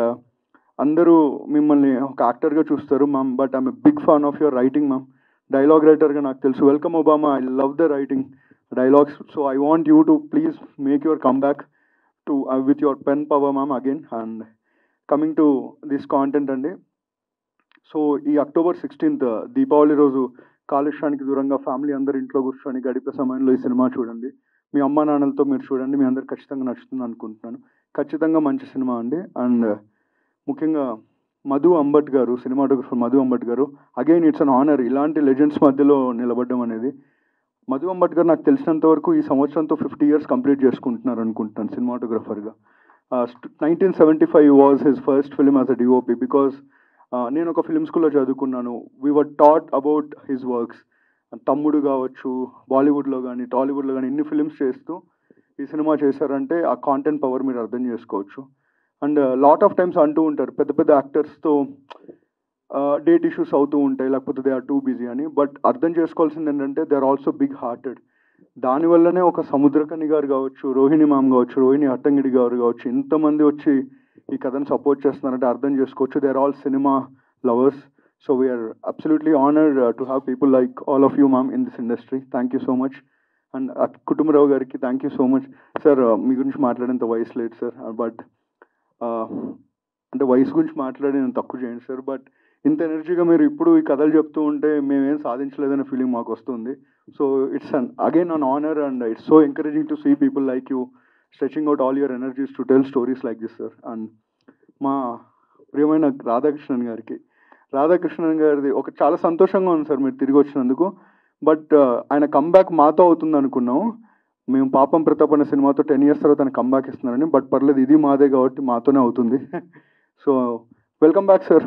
andaru mimmalni oka actor ga chustaru, ma'am, but I'm a big fan of your writing, ma'am. Dialogue writer ga naaku telusu. Welcome Obama. I love the writing dialogues. So I want you to please make your comeback to with your pen power, ma'am, again. And coming to this content andi. So ఈ October 16th Deepavali రోజు కాలుష్యానికి దూరంగా family అందరు ఇంట్లో కూర్చొని గడిపే సమయంలో ఈ సినిమా చూడండి. మీ అమ్మా నాన్నలతో మీరు చూడండి. మీ అందరు ఖచ్చితంగా నచ్చుతుంది అనుకుంటున్నాను. ఖచ్చితంగా మంచి సినిమా అండి. అండ్ ముఖ్యంగా మధు అంబట్ గారు, సినిమాటోగ్రఫర్ మధు అంబట్ గారు, అగైన్ ఇట్స్ అన్ ఆనర్ ఇలాంటి లెజెండ్స్ మధ్యలో నిలబడడం అనేది. మధు అంబట్ గారు నాకు తెలిసినంత వరకు ఈ సంవత్సరంతో 50 years కంప్లీట్ చేసుకుంటున్నారు అనుకుంటున్నాను సినిమాటోగ్రఫర్గా. 1975 was his first film as a DOP. Because నేను ఒక ఫిలిం స్కూల్లో చదువుకున్నాను. We were taught about his works. తమ్ముడు కావచ్చు, బాలీవుడ్లో కానీ టాలీవుడ్లో కానీ ఇన్ని ఫిలిమ్స్ చేస్తూ ఈ సినిమా చేశారంటే ఆ కాంటెంట్ పవర్ మీరు అర్థం చేసుకోవచ్చు. అండ్ లాట్ ఆఫ్ టైమ్స్ అంటూ ఉంటారు పెద్ద పెద్ద యాక్టర్స్తో డేట్ ఇష్యూస్ అవుతూ ఉంటాయి, లేకపోతే దే ఆర్ టూ బిజీ అని. బట్ అర్థం చేసుకోవాల్సింది ఏంటంటే they are also big hearted. దానివల్లనే ఒక సముద్రకని గారు కావచ్చు, రోహిణి మ్యామ్ కావచ్చు, రోహిణి అట్టంగిడి గారు కావచ్చు, ఇంతమంది వచ్చి ఈ కథను సపోర్ట్ చేస్తున్నారంటే అర్థం చేసుకోవచ్చు. They are all cinema lovers. So we're absolutely honoured to have people like all of you ma'am in this industry. Thank you so much. And Kutumba Rao గారికి thank you so much. Sir మీ గురించి మాట్లాడేంత వయసు లేదు sir, but అంటే వయసు గురించి మాట్లాడి నేను తక్కువ చేయండి సార్. బట్ ఇంత ఎనర్జీగా మీరు ఇప్పుడు ఈ కథలు చెప్తూ ఉంటే మేమేం సాధించలేదనే ఫీలింగ్ మాకు వస్తుంది. So it's again an honour and it's so encouraging to see people like you stretching out all your energies to tell stories like this, sir. And మా ప్రియమైన రాధాకృష్ణన్ గారికి రాధాకృష్ణన్ గారిది ఒక చాలా సంతోషంగా ఉంది సార్ మీరు తిరిగి వచ్చినందుకు. బట్ ఆయన కంబ్యాక్ మాతో అవుతుంది అనుకున్నాం. మేము పాపం ప్రతాప్ అనే సినిమాతో 10 years తర్వాత ఆయన కంబ్యాక్ ఇస్తున్నారని. బట్ పర్లేదు, ఇది మాదే కాబట్టి మాతోనే అవుతుంది. So welcome back sir.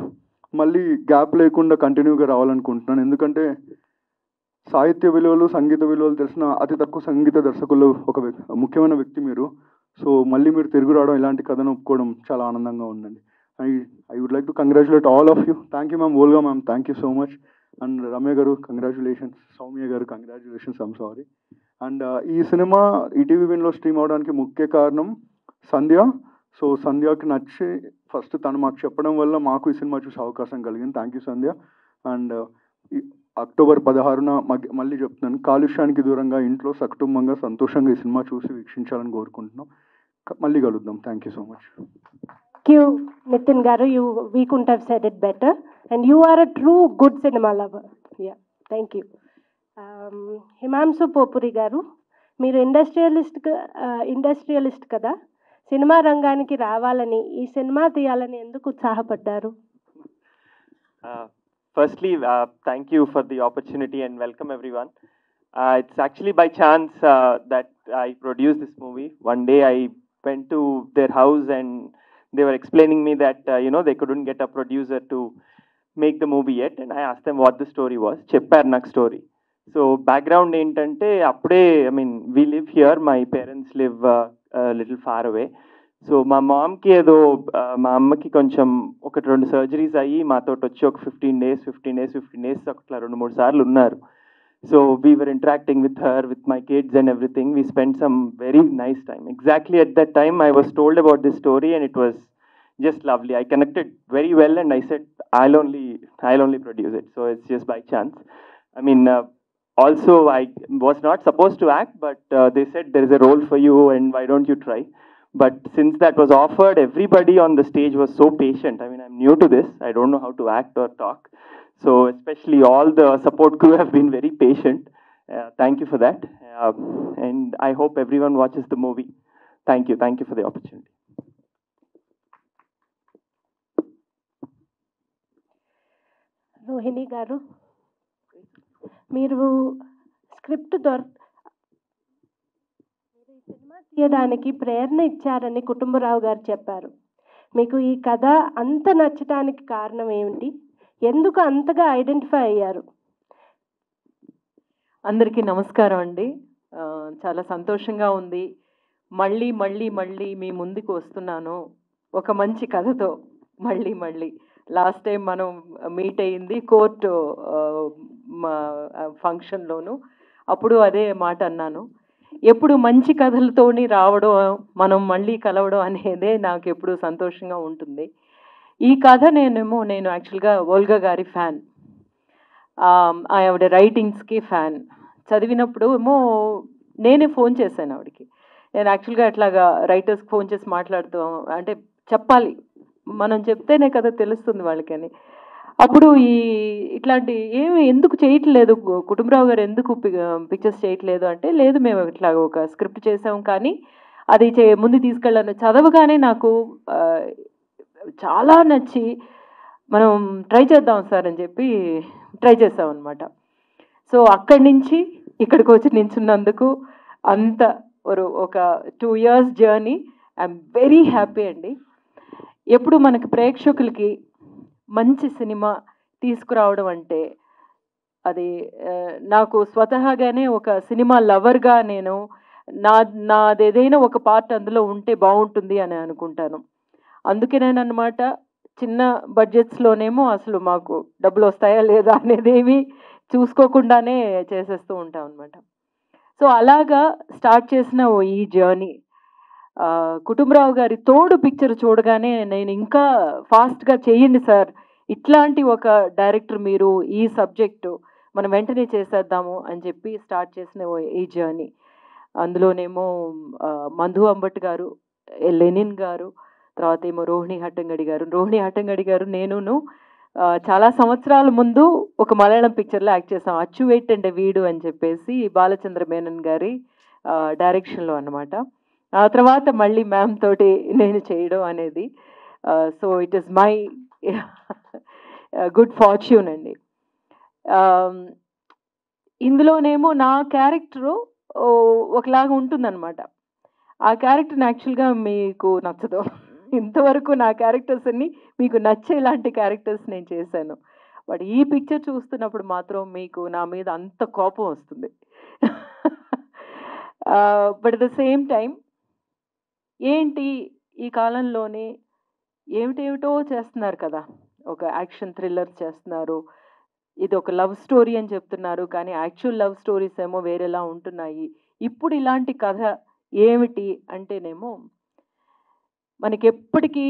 మళ్ళీ గ్యాప్ లేకుండా కంటిన్యూగా రావాలనుకుంటున్నాను. ఎందుకంటే సాహిత్య విలువలు, సంగీత విలువలు తెలిసిన అతి తక్కువ సంగీత దర్శకులు ఒక ముఖ్యమైన వ్యక్తి మీరు. సో మళ్ళీ మీరు తిరిగి రావడం, ఇలాంటి కథను ఒప్పుకోవడం చాలా ఆనందంగా ఉందండి. I would like to congratulate all of you. Thank you, ma'am. Olga, ma'am. Thank you so much. And Ramya garu, congratulations. Soumya garu, congratulations. I'm sorry. And ఈ సినిమా ఈటీవీ విన్లో స్ట్రీమ్ అవడానికి ముఖ్య కారణం సంధ్య. సో సంధ్యకి నచ్చి first తను మాకు చెప్పడం వల్ల మాకు ఈ సినిమా చూసే అవకాశం కలిగింది. Thank you Sandhya. And October 16న మళ్ళీ చెప్తున్నాను, కాలుష్యానికి దూరంగా ఇంట్లో సకుటుంబంగా సంతోషంగా ఈ సినిమా చూసి వీక్షించాలని కోరుకుంటున్నాం. మళ్ళీ కలుద్దాం. Thank you so much. Thank you, Nitin garu. We couldn't have said it better. And you are a true good cinema lover. Yeah, thank you. Himamsu Popuri garu, మీరు ఇండస్ట్రియలిస్ట్ కదా, సినిమా రంగానికి రావాలని, ఈ cinema తీయాలని ఎందుకు ఉత్సాహపడ్డారు? Firstly, thank you for the opportunity and welcome everyone. It's actually by chance that I produced this movie. One day I went to their house and they were explaining me that they couldn't get a producer to make the movie yet, and I asked them what the story was. Chepparu నాకు story. So background ఏంటంటే అప్పుడే, we live here, my parents live a little far away. So మా మామ్కి ఏదో మా అమ్మకి కొంచెం 1-2 surgeries అయ్యి మాతో వచ్చి ఒక 15 days అట్లా 2-3 సార్లు ఉన్నారు. So we were interacting with her, with my kids and everything. We spend some very nice time. Exactly at that time I was told about this story and it was just lovely. I connected very well and I said I'll only produce it. So it's just by chance. Also I was not supposed to act, but they said there is a role for you and why don't you try. But since that was offered, everybody on the stage was so patient. I'm new to this. I don't know how to act or talk. So especially all the support crew have been very patient. Thank you for that. And I hope everyone watches the movie. Thank you for the opportunity. Rohini గారు, మీరు script ఈ cinema తీయడానికి ప్రేరణ ఇచ్చారని కుటుంబరావు గారు చెప్పారు. మీకు ఈ కథ అంత నచ్చడానికి కారణం ఏమిటి? ఎందుకు అంతగా ఐడెంటిఫై అయ్యారు? అందరికీ నమస్కారం అండి. చాలా సంతోషంగా ఉంది. మళ్ళీ మళ్ళీ మళ్ళీ మీ ముందుకు వస్తున్నాను ఒక మంచి కథతో. మళ్ళీ లాస్ట్ టైం మనం మీట్ అయ్యింది కోర్టు ఫంక్షన్లోను. అప్పుడు అదే మాట అన్నాను, ఎప్పుడు మంచి కథలతోని రావడం, మనం మళ్ళీ కలవడం అనేదే నాకు ఎప్పుడు సంతోషంగా ఉంటుంది. ఈ కథ నేను యాక్చువల్గా ఓల్గా గారి ఫ్యాన్, ఆవిడ రైటింగ్స్కి ఫ్యాన్. చదివినప్పుడు నేనే ఫోన్ చేశాను ఆవిడకి. నేను యాక్చువల్గా అట్లాగా రైటర్స్కి ఫోన్ చేసి మాట్లాడుతూ, అంటే చెప్పాలి, మనం చెప్తేనే కదా తెలుస్తుంది వాళ్ళకని. అప్పుడు ఇట్లాంటి ఎందుకు చేయట్లేదు కుటుంబరావు గారు, ఎందుకు పిక్చర్స్ చేయట్లేదు అంటే, లేదు మేము ఇట్లా ఒక స్క్రిప్ట్ చేసాం కానీ అది ముందు తీసుకెళ్ళాను. చదవగానే నాకు చాలా నచ్చి మనం ట్రై చేద్దాం సార్ అని చెప్పి ట్రై చేసాం అనమాట. సో అక్కడి నుంచి ఇక్కడికి వచ్చి నించున్నందుకు అంత ఒక 2 years journey. I'm very happy అండి. ఎప్పుడు మనకి ప్రేక్షకులకి మంచి సినిమా తీసుకురావడం అంటే అది నాకు స్వతహాగానే ఒక సినిమా లవర్గా నేను నాదేదైనా ఒక పార్ట్ అందులో ఉంటే బాగుంటుంది అని అనుకుంటాను. అందుకేనేనమాట చిన్న బడ్జెట్స్లోనేమో అసలు మాకు డబ్బులు వస్తాయా లేదా అనేదేమి చూసుకోకుండానే చేసేస్తూ ఉంటాం అనమాట. సో అలాగా స్టార్ట్ చేసిన ఈ జర్నీ, కుటుంబరావు గారి తోడు పిక్చర్ చూడగానే నేను ఇంకా ఫాస్ట్గా చేయండి సార్, ఇట్లాంటి ఒక డైరెక్టర్ మీరు, ఈ సబ్జెక్టు మనం వెంటనే చేసేద్దాము అని చెప్పి స్టార్ట్ చేసిన ఈ జర్నీ. అందులోనేమో మంధు అంబట్ గారు, లెనిన్ గారు, తర్వాత ఏమో రోహిణి హట్టంగడి గారు నేనును చాలా సంవత్సరాల ముందు ఒక మలయాళం పిక్చర్లో యాక్ట్ చేసాం, అచ్చువేట్టండే వీడు అని చెప్పేసి బాలచంద్ర మేనన్ గారి డైరెక్షన్లో అన్నమాట. ఆ తర్వాత మళ్ళీ మ్యామ్ తోటి నేను చేయడం అనేది. So it is my good fortune అండి. ఇందులోనేమో నా క్యారెక్టరు ఒకలాగా ఉంటుందన్నమాట. ఆ క్యారెక్టర్ని యాక్చువల్గా మీకు నచ్చదు. ఇంతవరకు నా క్యారెక్టర్స్ అన్ని మీకు నచ్చేలాంటి క్యారెక్టర్స్ నేను చేశాను. బట్ ఈ పిక్చర్ చూస్తున్నప్పుడు మాత్రం మీకు నా మీద అంత కోపం వస్తుంది. But at the same time ఏంటి ఈ కాలంలోనే ఏమిటేమిటో చేస్తున్నారు కదా, ఒక యాక్షన్ థ్రిల్లర్ చేస్తున్నారు, ఇది ఒక లవ్ స్టోరీ అని చెప్తున్నారు, కానీ యాక్చువల్ లవ్ స్టోరీస్ ఏమో వేరేలా ఉంటున్నాయి. ఇప్పుడు ఇలాంటి కథ ఏమిటి అంటేనేమో మనకి ఎప్పటికీ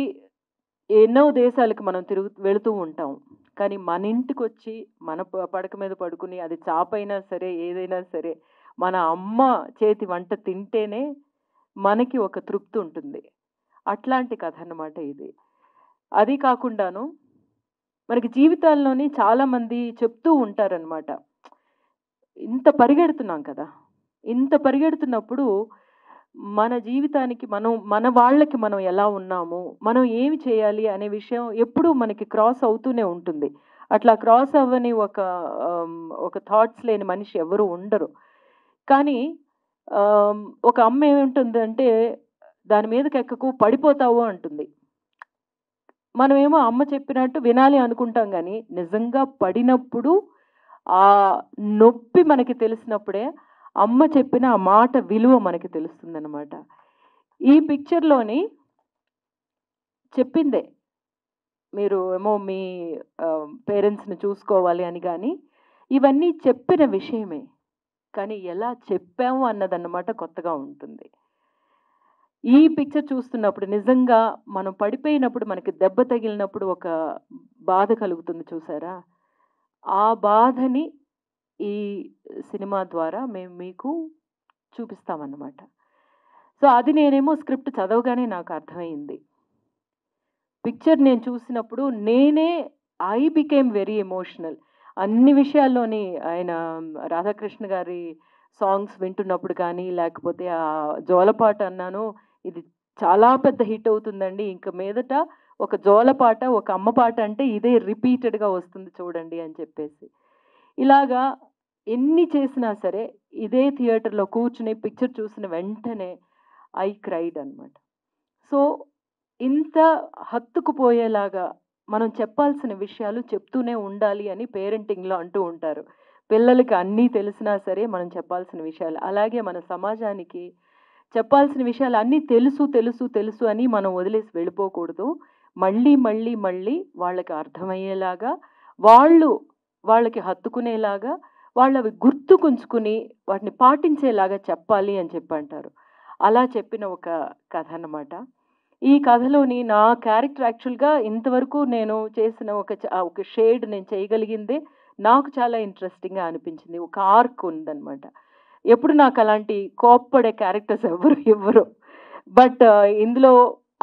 ఎన్నో దేశాలకు మనం వెళుతూ ఉంటాం, కానీ మన ఇంటికి వచ్చి మన పడక మీద పడుకుని అది చాపైనా సరే ఏదైనా సరే మన అమ్మ చేతి వంట తింటేనే మనకి ఒక తృప్తి ఉంటుంది. అట్లాంటి కథ అన్నమాట ఇది. అది కాకుండాను మనకి జీవితాల్లోని చాలామంది చెప్తూ ఉంటారనమాట, ఇంత పరిగెడుతున్నాం కదా, ఇంత పరిగెడుతున్నప్పుడు మన జీవితానికి మన వాళ్ళకి మనం ఎలా ఉన్నాము, మనం ఏమి చేయాలి అనే విషయం ఎప్పుడూ మనకి క్రాస్ అవుతూనే ఉంటుంది. అట్లా క్రాస్ అవ్వని ఒక థాట్స్ లేని మనిషి ఎవరు ఉండరు. కానీ ఒక అమ్మ ఏముంటుందంటే దాని మీదకి ఎక్కకు పడిపోతావు అంటుంది. మనమేమో అమ్మ చెప్పినట్టు వినాలి అనుకుంటాం, కానీ నిజంగా పడినప్పుడు ఆ నొప్పి మనకి తెలిసినప్పుడే అమ్మ చెప్పిన ఆ మాట విలువ మనకి తెలుస్తుందన్నమాట. ఈ పిక్చర్లోని చెప్పిందే, మీరు ఏమో మీ పేరెంట్స్ని చూసుకోవాలి అని, కానీ ఇవన్నీ చెప్పిన విషయమే, కానీ ఎలా చెప్పాము అన్నదన్నమాట కొత్తగా ఉంటుంది. ఈ పిక్చర్ చూస్తున్నప్పుడు నిజంగా మనం పడిపోయినప్పుడు మనకి దెబ్బ తగిలినప్పుడు ఒక బాధ కలుగుతుంది చూసారా, ఆ బాధని ఈ సినిమా ద్వారా మేము మీకు చూపిస్తామన్నమాట. సో అది నేనేమో స్క్రిప్ట్ చదవగానే నాకు అర్థమైంది. పిక్చర్ నేను చూసినప్పుడు ఐ బికేమ్ వెరీ ఎమోషనల్. అన్ని విషయాల్లోని ఆయన రాధాకృష్ణ గారి సాంగ్స్ వింటున్నప్పుడు కానీ, లేకపోతే ఆ జోలపాట అన్నాను, ఇది చాలా పెద్ద హిట్ అవుతుందండి, ఇంక మీదట ఒక జోలపాట ఒక అమ్మ పాట అంటే ఇదే రిపీటెడ్గా వస్తుంది చూడండి అని చెప్పేసి, ఇలాగా ఎన్ని చేసినా సరే ఇదే థియేటర్లో కూర్చుని పిక్చర్ చూసిన వెంటనే ఐ క్రైడ్ అనమాట. సో ఇంత హత్తుకుపోయేలాగా మనం చెప్పాల్సిన విషయాలు చెప్తూనే ఉండాలి అని పేరెంటింగ్లో అంటూ ఉంటారు. పిల్లలకి అన్నీ తెలిసినా సరే మనం చెప్పాల్సిన విషయాలు, అలాగే మన సమాజానికి చెప్పాల్సిన విషయాలు అన్నీ తెలుసు తెలుసు తెలుసు అని మనం వదిలేసి వెళ్ళిపోకూడదు. మళ్ళీ మళ్ళీ మళ్ళీ వాళ్ళకి అర్థమయ్యేలాగా, వాళ్ళకి హత్తుకునేలాగా, వాళ్ళవి గుర్తుకుంచుకుని వాటిని పాటించేలాగా చెప్పాలి అని చెప్పి అంటారు. అలా చెప్పిన ఒక కథ అన్నమాట. ఈ కథలోని నా క్యారెక్టర్ యాక్చువల్గా ఇంతవరకు నేను చేసిన ఒక షేడ్ నేను చేయగలిగిందే నాకు చాలా ఇంట్రెస్టింగ్గా అనిపించింది. ఒక ఆర్క్ ఉందన్నమాట. ఎప్పుడు నాకు అలాంటి కోప్పడే క్యారెక్టర్స్ ఇవ్వరు. బట్ ఇందులో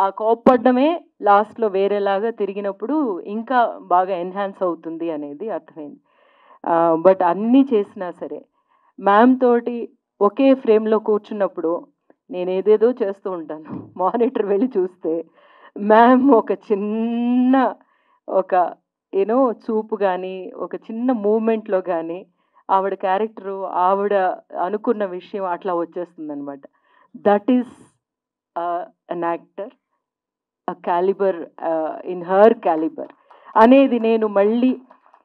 ఆ కోప్పడమే లాస్ట్లో వేరేలాగా తిరిగినప్పుడు ఇంకా బాగా ఎన్హాన్స్ అవుతుంది అనేది అర్థమైంది. బట్ అన్నీ చేసినా సరే మ్యామ్ తోటి ఒకే ఫ్రేమ్లో కూర్చున్నప్పుడు నేను ఏదేదో చేస్తూ ఉంటాను. మానిటర్ వెళ్ళి చూస్తే మ్యామ్ ఒక చిన్న చూపు కానీ, ఒక చిన్న మూమెంట్లో కానీ ఆవిడ క్యారెక్టరు, ఆవిడ అనుకున్న విషయం అట్లా వచ్చేస్తుంది అనమాట. That is an actor, a calibre in her calibre అనేది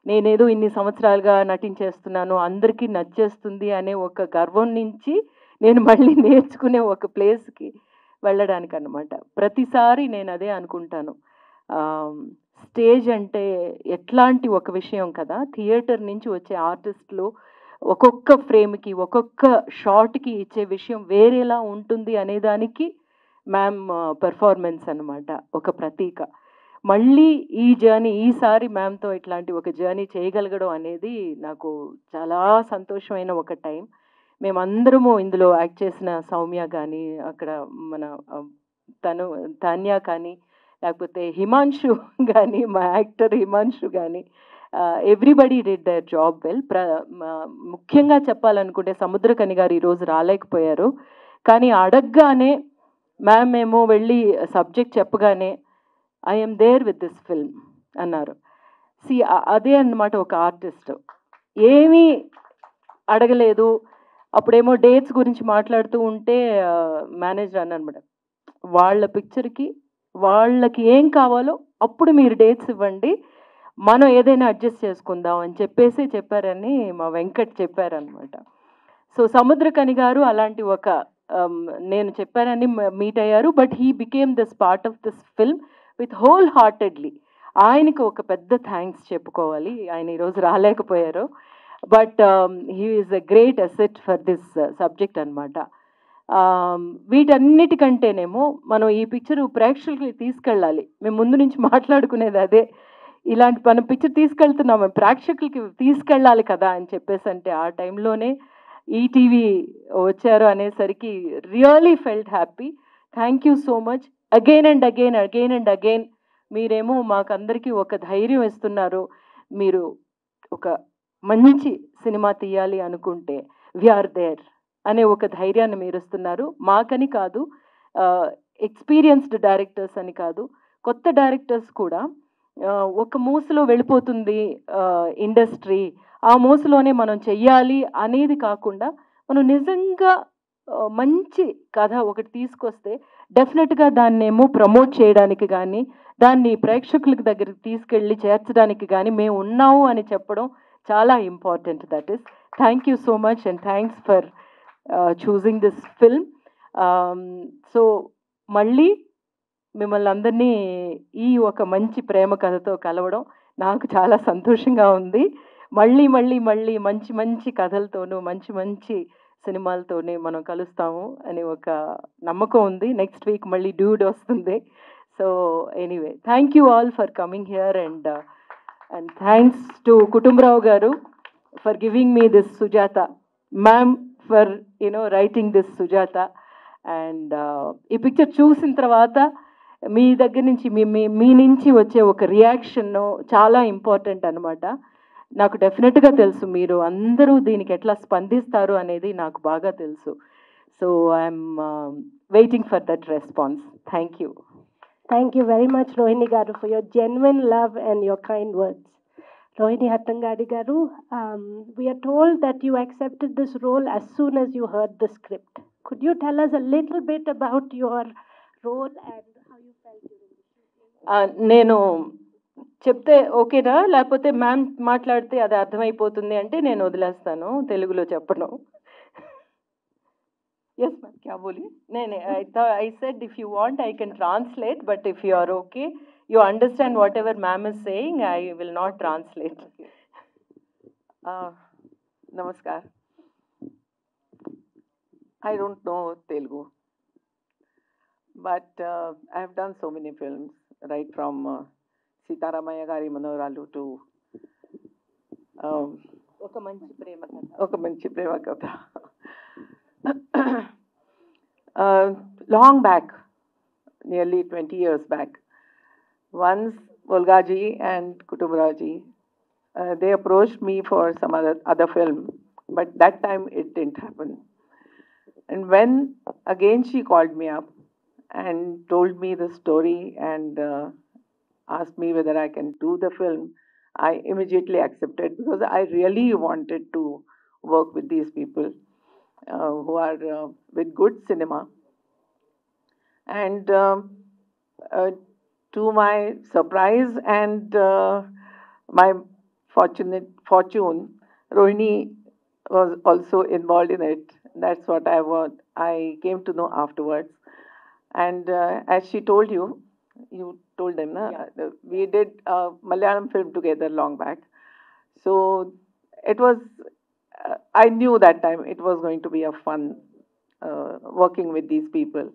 నేనేదో ఇన్ని సంవత్సరాలుగా నటించేస్తున్నాను, అందరికీ నచ్చేస్తుంది అనే ఒక గర్వం నుంచి నేను మళ్ళీ నేర్చుకునే ఒక ప్లేస్కి వెళ్ళడానికి అన్నమాట. ప్రతిసారి నేను అదే అనుకుంటాను, స్టేజ్ అంటే ఎట్లాంటి ఒక విషయం కదా, థియేటర్ నుంచి వచ్చే ఆర్టిస్టులు ఒక్కొక్క ఫ్రేమ్కి ఒక్కొక్క షాట్కి ఇచ్చే విషయం వేరేలా ఉంటుంది అనేదానికి మ్యామ్ పెర్ఫార్మెన్స్ అన్నమాట ఒక ప్రతీక. మళ్ళీ ఈసారి మ్యామ్తో ఇట్లాంటి ఒక జర్నీ చేయగలగడం అనేది నాకు చాలా సంతోషమైన ఒక టైం. మేమందరము ఇందులో యాక్ట్ చేసిన సౌమ్య కానీ, అక్కడ మన తాన్యా కానీ, లేకపోతే హిమాంశు కానీ, మా యాక్టర్ హిమాంశు కానీ, everybody did there job well. ముఖ్యంగా చెప్పాలనుకుంటే సముద్రకని గారు ఈరోజు రాలేకపోయారు, కానీ అడగగానే మ్యామ్ ఏమో వెళ్ళి సబ్జెక్ట్ చెప్పగానే I'm there with this film అన్నారు. అదే అన్నమాట ఒక ఆర్టిస్ట్. ఏమీ అడగలేదు. అప్పుడేమో డేట్స్ గురించి మాట్లాడుతూ ఉంటే మేనేజర్ అన్నమాట, వాళ్ళ పిక్చర్కి వాళ్ళకి ఏం కావాలో అప్పుడు మీరు డేట్స్ ఇవ్వండి, మనం ఏదైనా అడ్జస్ట్ చేసుకుందాం అని చెప్పారని మా వెంకట్ చెప్పారనమాట. సో సముద్రకని గారు అలాంటి ఒక నేను చెప్పానని మీట్ అయ్యారు, but he became this part of this film with whole heartedly. ఆయనకి ఒక పెద్ద థ్యాంక్స్ చెప్పుకోవాలి, ఆయన ఈరోజు రాలేకపోయారు, but he is a great asset for this subject అనమాట. వీటన్నిటికంటేనేమో మనం ఈ పిక్చర్ ప్రేక్షకులకి తీసుకెళ్ళాలి. మేము ముందు నుంచి మాట్లాడుకునేది అదే, ఇలాంటి మన పిక్చర్ తీసుకెళ్తున్నాము ప్రేక్షకులకి తీసుకెళ్ళాలి కదా అని చెప్పేసి, అంటే ఆ టైంలోనే ఈటీవీ వచ్చారు అనేసరికి really felt happy. Thank you so much. Again and again మీరేమో మాకందరికీ ఒక ధైర్యం ఇస్తున్నారు. మీరు ఒక మంచి సినిమా తీయాలి అనుకుంటే వీఆర్ దేర్ అనే ఒక ధైర్యాన్ని మీరు ఇస్తున్నారు. మాకని కాదు, ఎక్స్పీరియన్స్డ్ డైరెక్టర్స్ అని కాదు, కొత్త డైరెక్టర్స్ కూడా ఒక మూసలో వెళ్ళిపోతుంది ఇండస్ట్రీ, ఆ మూసలోనే మనం చెయ్యాలి అనేది కాకుండా, మనం నిజంగా మంచి కథ ఒకటి తీసుకొస్తే డెఫినెట్గా దాన్నేమో ప్రమోట్ చేయడానికి కానీ, దాన్ని ప్రేక్షకులకి దగ్గరికి తీసుకెళ్ళి చేర్చడానికి కానీ మేము ఉన్నాము అని చెప్పడం చాలా important. That is thank you so much and thanks for choosing this film. So మళ్ళీ మిమ్మల్ని అందరినీ ఈ ఒక మంచి ప్రేమ కథతో కలవడం నాకు చాలా సంతోషంగా ఉంది. మళ్ళీ మంచి మంచి కథలతోనూ మంచి సినిమాలతోనే మనం కలుస్తాము అని ఒక నమ్మకం ఉంది. నెక్స్ట్ వీక్ మళ్ళీ డ్యూడ్ వస్తుంది. So anyway, thank you all for coming here and thanks to Kutumbarao garu for giving me this Sujatha, ma'am for writing this Sujatha. And ఈ పిక్చర్ చూసిన తర్వాత మీ దగ్గర నుంచి మీ నుంచి వచ్చే ఒక రియాక్షన్ చాలా ఇంపార్టెంట్ అనమాట. నాకు డెఫినెట్గా తెలుసు మీరు అందరూ దీనికి ఎట్లా స్పందిస్తారు అనేది నాకు బాగా తెలుసు. So I'm waiting for that response. Thank you. Thank you very much, Rohini Garu, for your genuine love and your kind words. Rohini Hattangadi Garu, we are told that you accepted this role as soon as you heard the script. Could you tell us a little bit about your role and how you felt during the shooting? నేను చెప్తే ఓకేనా, లేకపోతే ma'am మాట్లాడితే అది అర్థమైపోతుంది అంటే నేను వదిలేస్తాను, తెలుగులో చెప్పను. Yes, ma'am. क्या बोली? नहीं, I said if you want I can translate, but if you are okay, you understand whatever ma'am is saying, I will not translate. Namaskar. I don't know Telugu, but I have done so many films, right from Sitaramaya Gari Manoralu to ఒక మంచి ప్రేమ కథ. Long back, nearly 20 years back, once Volgaji and Kutumraji, they approached me for some other film, but that time it didn't happen. And when again she called me up and told me the story and asked me whether I can do the film, I immediately accepted because I really wanted to work with these people who are with good cinema. And to my surprise and my fortune, Rohini was also involved in it. That's what I came to know afterwards. And as she told you told them, yeah. We did a Malayalam film together long back. So it was, I knew that time it was going to be a fun working with these people.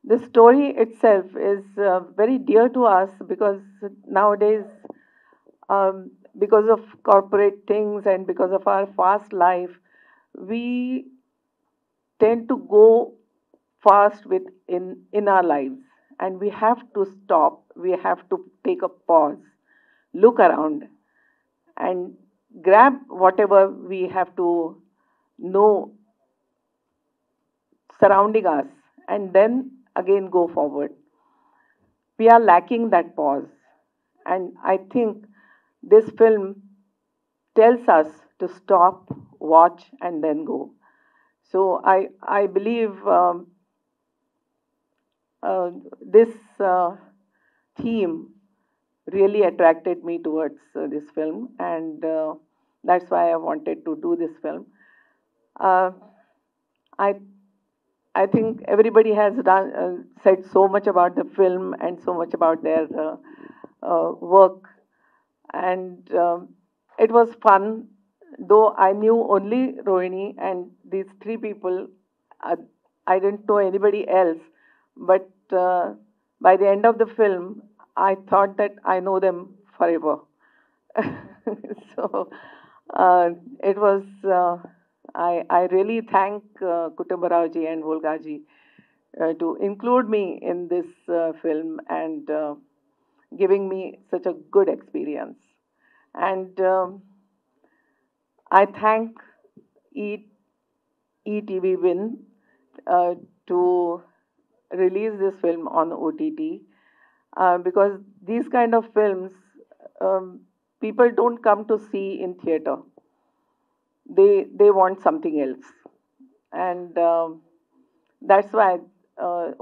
The story itself is very dear to us because nowadays, because of corporate things and because of our fast life, we tend to go fast in our lives, and we have to stop. We have to take a pause, look around, and grab whatever we have to know surrounding us, and then again go forward. We are lacking that pause, And I think this film tells us to stop, watch, and then go. So I believe this theme really attracted me towards this film, and that's why I wanted to do this film. I think everybody has said so much about the film and so much about their work, and it was fun. Though I knew only Rohini and these three people, I didn't know anybody else. But by the end of the film, I thought that I know them forever. So it was. I really thank Kutumbarao-ji and Volga-ji to include me in this film and giving me such a good experience. And I thank ETV Win to release this film on OTT because these kind of films people don't come to see in theater. They want something else, and that's why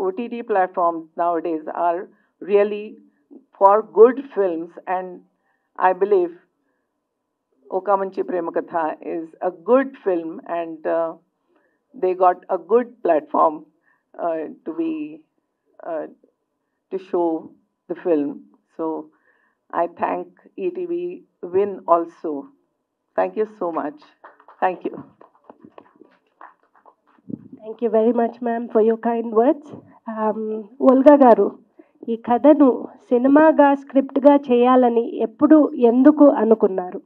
OTT platforms nowadays are really for good films, and I believe Okamanchi Premakatha is a good film, and they got a good platform to show the film. So I thank ETV Win also. Thank you so much. Thank you. Thank you very much ma'am for your kind words. Volga garu, ఈ కథను సినిమాగా స్క్రిప్ట్గా చేయాలని ఎప్పుడు ఎందుకు అనుకున్నారు?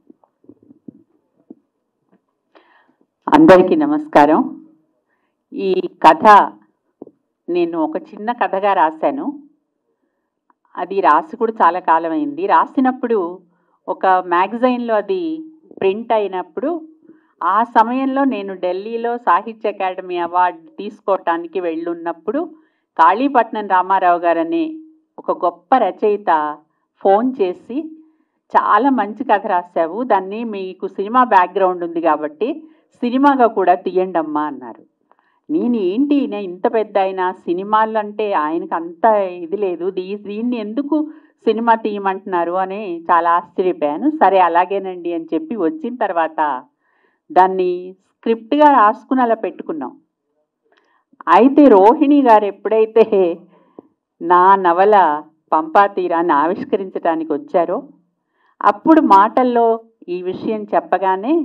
అందరికీ నమస్కారం. ఈ కథ నేను ఒక చిన్న కథగా రాశాను. అది రాసి కూడా చాలా కాలం అయింది. రాసినప్పుడు ఒక మ్యాగజైన్లో అది ప్రింట్ అయినప్పుడు ఆ సమయంలో నేను ఢిల్లీలో సాహిత్య అకాడమీ అవార్డు తీసుకోవటానికి వెళ్ళున్నప్పుడు కాళీపట్నం రామారావు గారనే ఒక గొప్ప రచయిత ఫోన్ చేసి, చాలా మంచి కథ రాశావు, దాన్ని మీకు సినిమా బ్యాక్గ్రౌండ్ ఉంది కాబట్టి సినిమాగా కూడా తీయండి అమ్మా అన్నారు. నేను ఏంటి ఇంత పెద్ద ఆయన సినిమాలు అంటే ఆయనకు అంత ఇది లేదు, దీన్ని ఎందుకు సినిమా తీయమంటున్నారు అని చాలా ఆశ్చర్యపోయాను. సరే అలాగేనండి అని చెప్పి వచ్చిన తర్వాత దాన్ని స్క్రిప్ట్గా రాసుకుని అలా పెట్టుకున్నాం. అయితే రోహిణి గారు ఎప్పుడైతే నా నవల పంపా తీరాన్ని ఆవిష్కరించడానికి వచ్చారో అప్పుడు మాటల్లో ఈ విషయం చెప్పగానే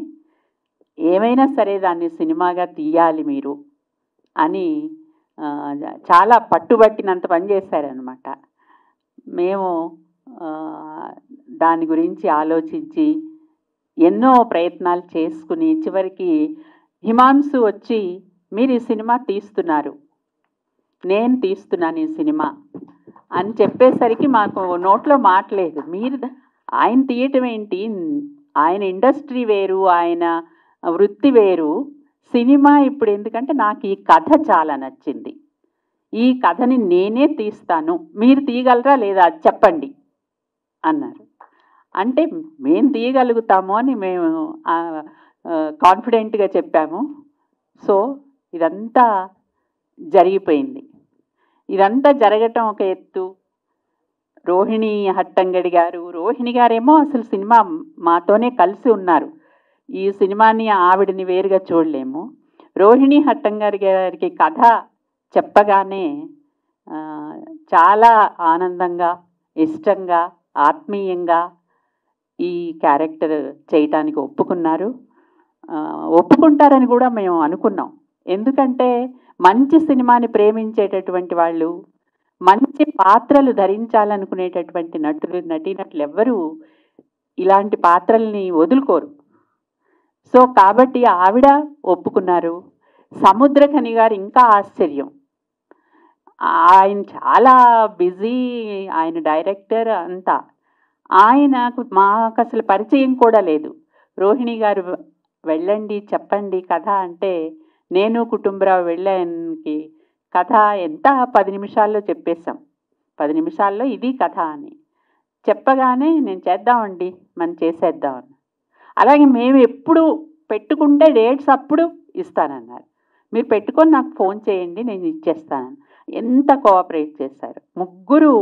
ఏమైనా సరే దాన్ని సినిమాగా తీయాలి మీరు అని చాలా పట్టుబట్టినంత పని చేశారనమాట. మేము దాని గురించి ఆలోచించి ఎన్నో ప్రయత్నాలు చేసుకుని చివరికి హిమాంశు వచ్చి మీరు ఈ సినిమా తీస్తున్నారు, నేను తీస్తున్నాను ఈ సినిమా అని చెప్పేసరికి మాకు నోట్లో మాటలేదు. మీరు ఆయన తీయటం ఏంటి, ఆయన ఇండస్ట్రీ వేరు, ఆయన వృత్తి వేరు, సినిమా ఇప్పుడు ఎందుకంటే నాకు ఈ కథ చాలా నచ్చింది, ఈ కథని నేనే తీస్తాను, మీరు తీయగలరా లేదా చెప్పండి అన్నారు. అంటే మేము తీయగలుగుతాము అని మేము కాన్ఫిడెంట్గా చెప్పాము. సో ఇదంతా జరిగిపోయింది. ఇదంతా జరగటం ఒక ఎత్తు. రోహిణి హట్టంగడి గారేమో అసలు సినిమా మాతోనే కలిసి ఉన్నారు. ఈ సినిమాని ఆవిడని వేరుగా చూడలేము. రోహిణి హట్టంగడి గారికి కథ చెప్పగానే చాలా ఆనందంగా, ఇష్టంగా, ఆత్మీయంగా ఈ క్యారెక్టర్ చేయటానికి ఒప్పుకున్నారు. ఒప్పుకుంటారని కూడా మేము అనుకున్నాం. ఎందుకంటే మంచి సినిమాని ప్రేమించేటటువంటి వాళ్ళు, మంచి పాత్రలు ధరించాలనుకునేటటువంటి నటీనటులు ఎవ్వరూ ఇలాంటి పాత్రల్ని వదులుకోరు. సో కాబట్టి ఆవిడ ఒప్పుకున్నారు. సముద్రఖని గారు ఇంకా ఆశ్చర్యం. ఆయన చాలా బిజీ, ఆయన డైరెక్టర్ అంతా. మాకు అసలు పరిచయం కూడా లేదు. రోహిణి గారు వెళ్ళండి చెప్పండి కథ అంటే నేను కుటుంబరావు వెళ్ళానికి కథ ఎంత 10 నిమిషాల్లో చెప్పేశాం. 10 నిమిషాల్లో ఇది కథ అని. చెప్పగానే నేను చేద్దామండి మనం చేసేద్దామని. అలాగే మేము ఎప్పుడు పెట్టుకుంటే డేట్స్ అప్పుడు ఇస్తానన్నారు. మీరు పెట్టుకొని నాకు ఫోన్ చేయండి నేను ఇచ్చేస్తానని. ఎంత కోఆపరేట్ చేశారు. ముగ్గురు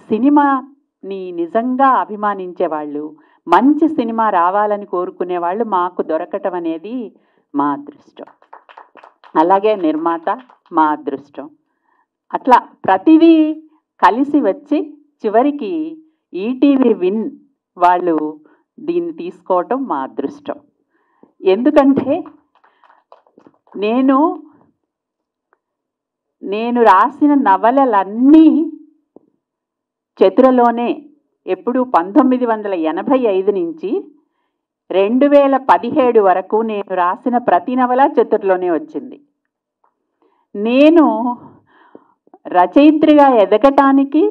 సినిమాని నిజంగా అభిమానించేవాళ్ళు, మంచి సినిమా రావాలని కోరుకునేవాళ్ళు మాకు దొరకటం అనేది మా అదృష్టం. అలాగే నిర్మాత మా అదృష్టం. అట్లా ప్రతిదీ కలిసి వచ్చి చివరికి ఈటీవీ విన్ వాళ్ళు దీన్ని తీసుకోవటం మా అదృష్టం. ఎందుకంటే నేను రాసిన నవలలన్నీ చతురలోనే ఎప్పుడు 1985 నుంచి 2017 వరకు నేను రాసిన ప్రతి నవల చతుర్లోనే వచ్చింది. నేను రచయిత్రిగా ఎదగటానికి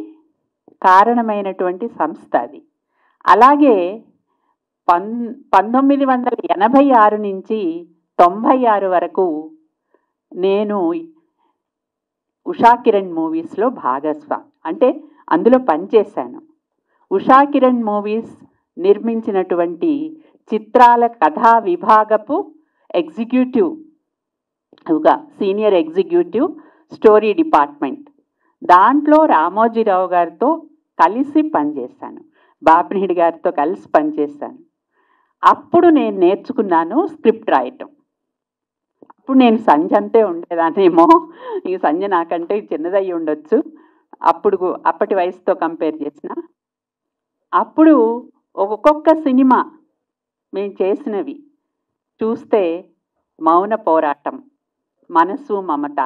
కారణమైనటువంటి సంస్థ అది. అలాగే 1986 నుంచి 96 వరకు నేను ఉషా కిరణ్ మూవీస్లో భాగస్వామి, అంటే అందులో పనిచేశాను. ఉషా కిరణ్ మూవీస్ నిర్మించినటువంటి చిత్రాల కథా విభాగపు ఎగ్జిక్యూటివ్గా, సీనియర్ ఎగ్జిక్యూటివ్ స్టోరీ డిపార్ట్మెంట్, దాంట్లో రామోజీరావు గారితో కలిసి పనిచేశాను, బాపినీడి గారితో కలిసి పనిచేశాను. అప్పుడు నేను నేర్చుకున్నాను స్క్రిప్ట్ రాయటం. అప్పుడు నేను సంజ అంతే ఉండేదాన్నేమో, ఈ సంజ నాకంటే చిన్నదయ్యి ఉండొచ్చు అప్పటి వయసుతో కంపేర్ చేసిన. అప్పుడు ఒక్కొక్క సినిమా మేము చేసినవి చూస్తే మౌన పోరాటం, మనసు మమత,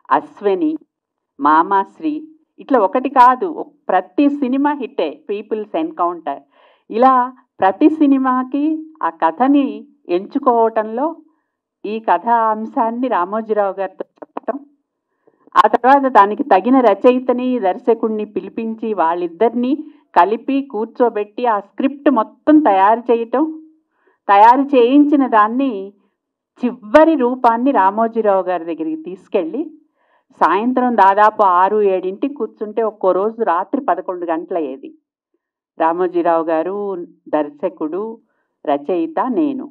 అశ్విని, మామాశ్రీ, ఇట్లా ఒకటి కాదు ప్రతి సినిమా హిట్టే, పీపుల్స్ ఎన్కౌంటర్, ఇలా ప్రతి సినిమాకి ఆ కథని ఎంచుకోవటంలో ఈ కథా అంశాన్ని రామోజీరావు గారితో చెప్పటం, ఆ తర్వాత దానికి తగిన రచయితని దర్శకుడిని పిలిపించి వాళ్ళిద్దరినీ కలిపి కూర్చోబెట్టి ఆ స్క్రిప్ట్ మొత్తం తయారు చేయటం, తయారు చేయించిన దాన్ని చివరి రూపాన్ని రామోజీరావు గారి దగ్గరికి తీసుకెళ్ళి సాయంత్రం దాదాపు 6-7 కూర్చుంటే ఒక్కో రోజు రాత్రి 11 గంటలయ్యేది. రామోజీరావు గారు, దర్శకుడు, రచయిత, నేను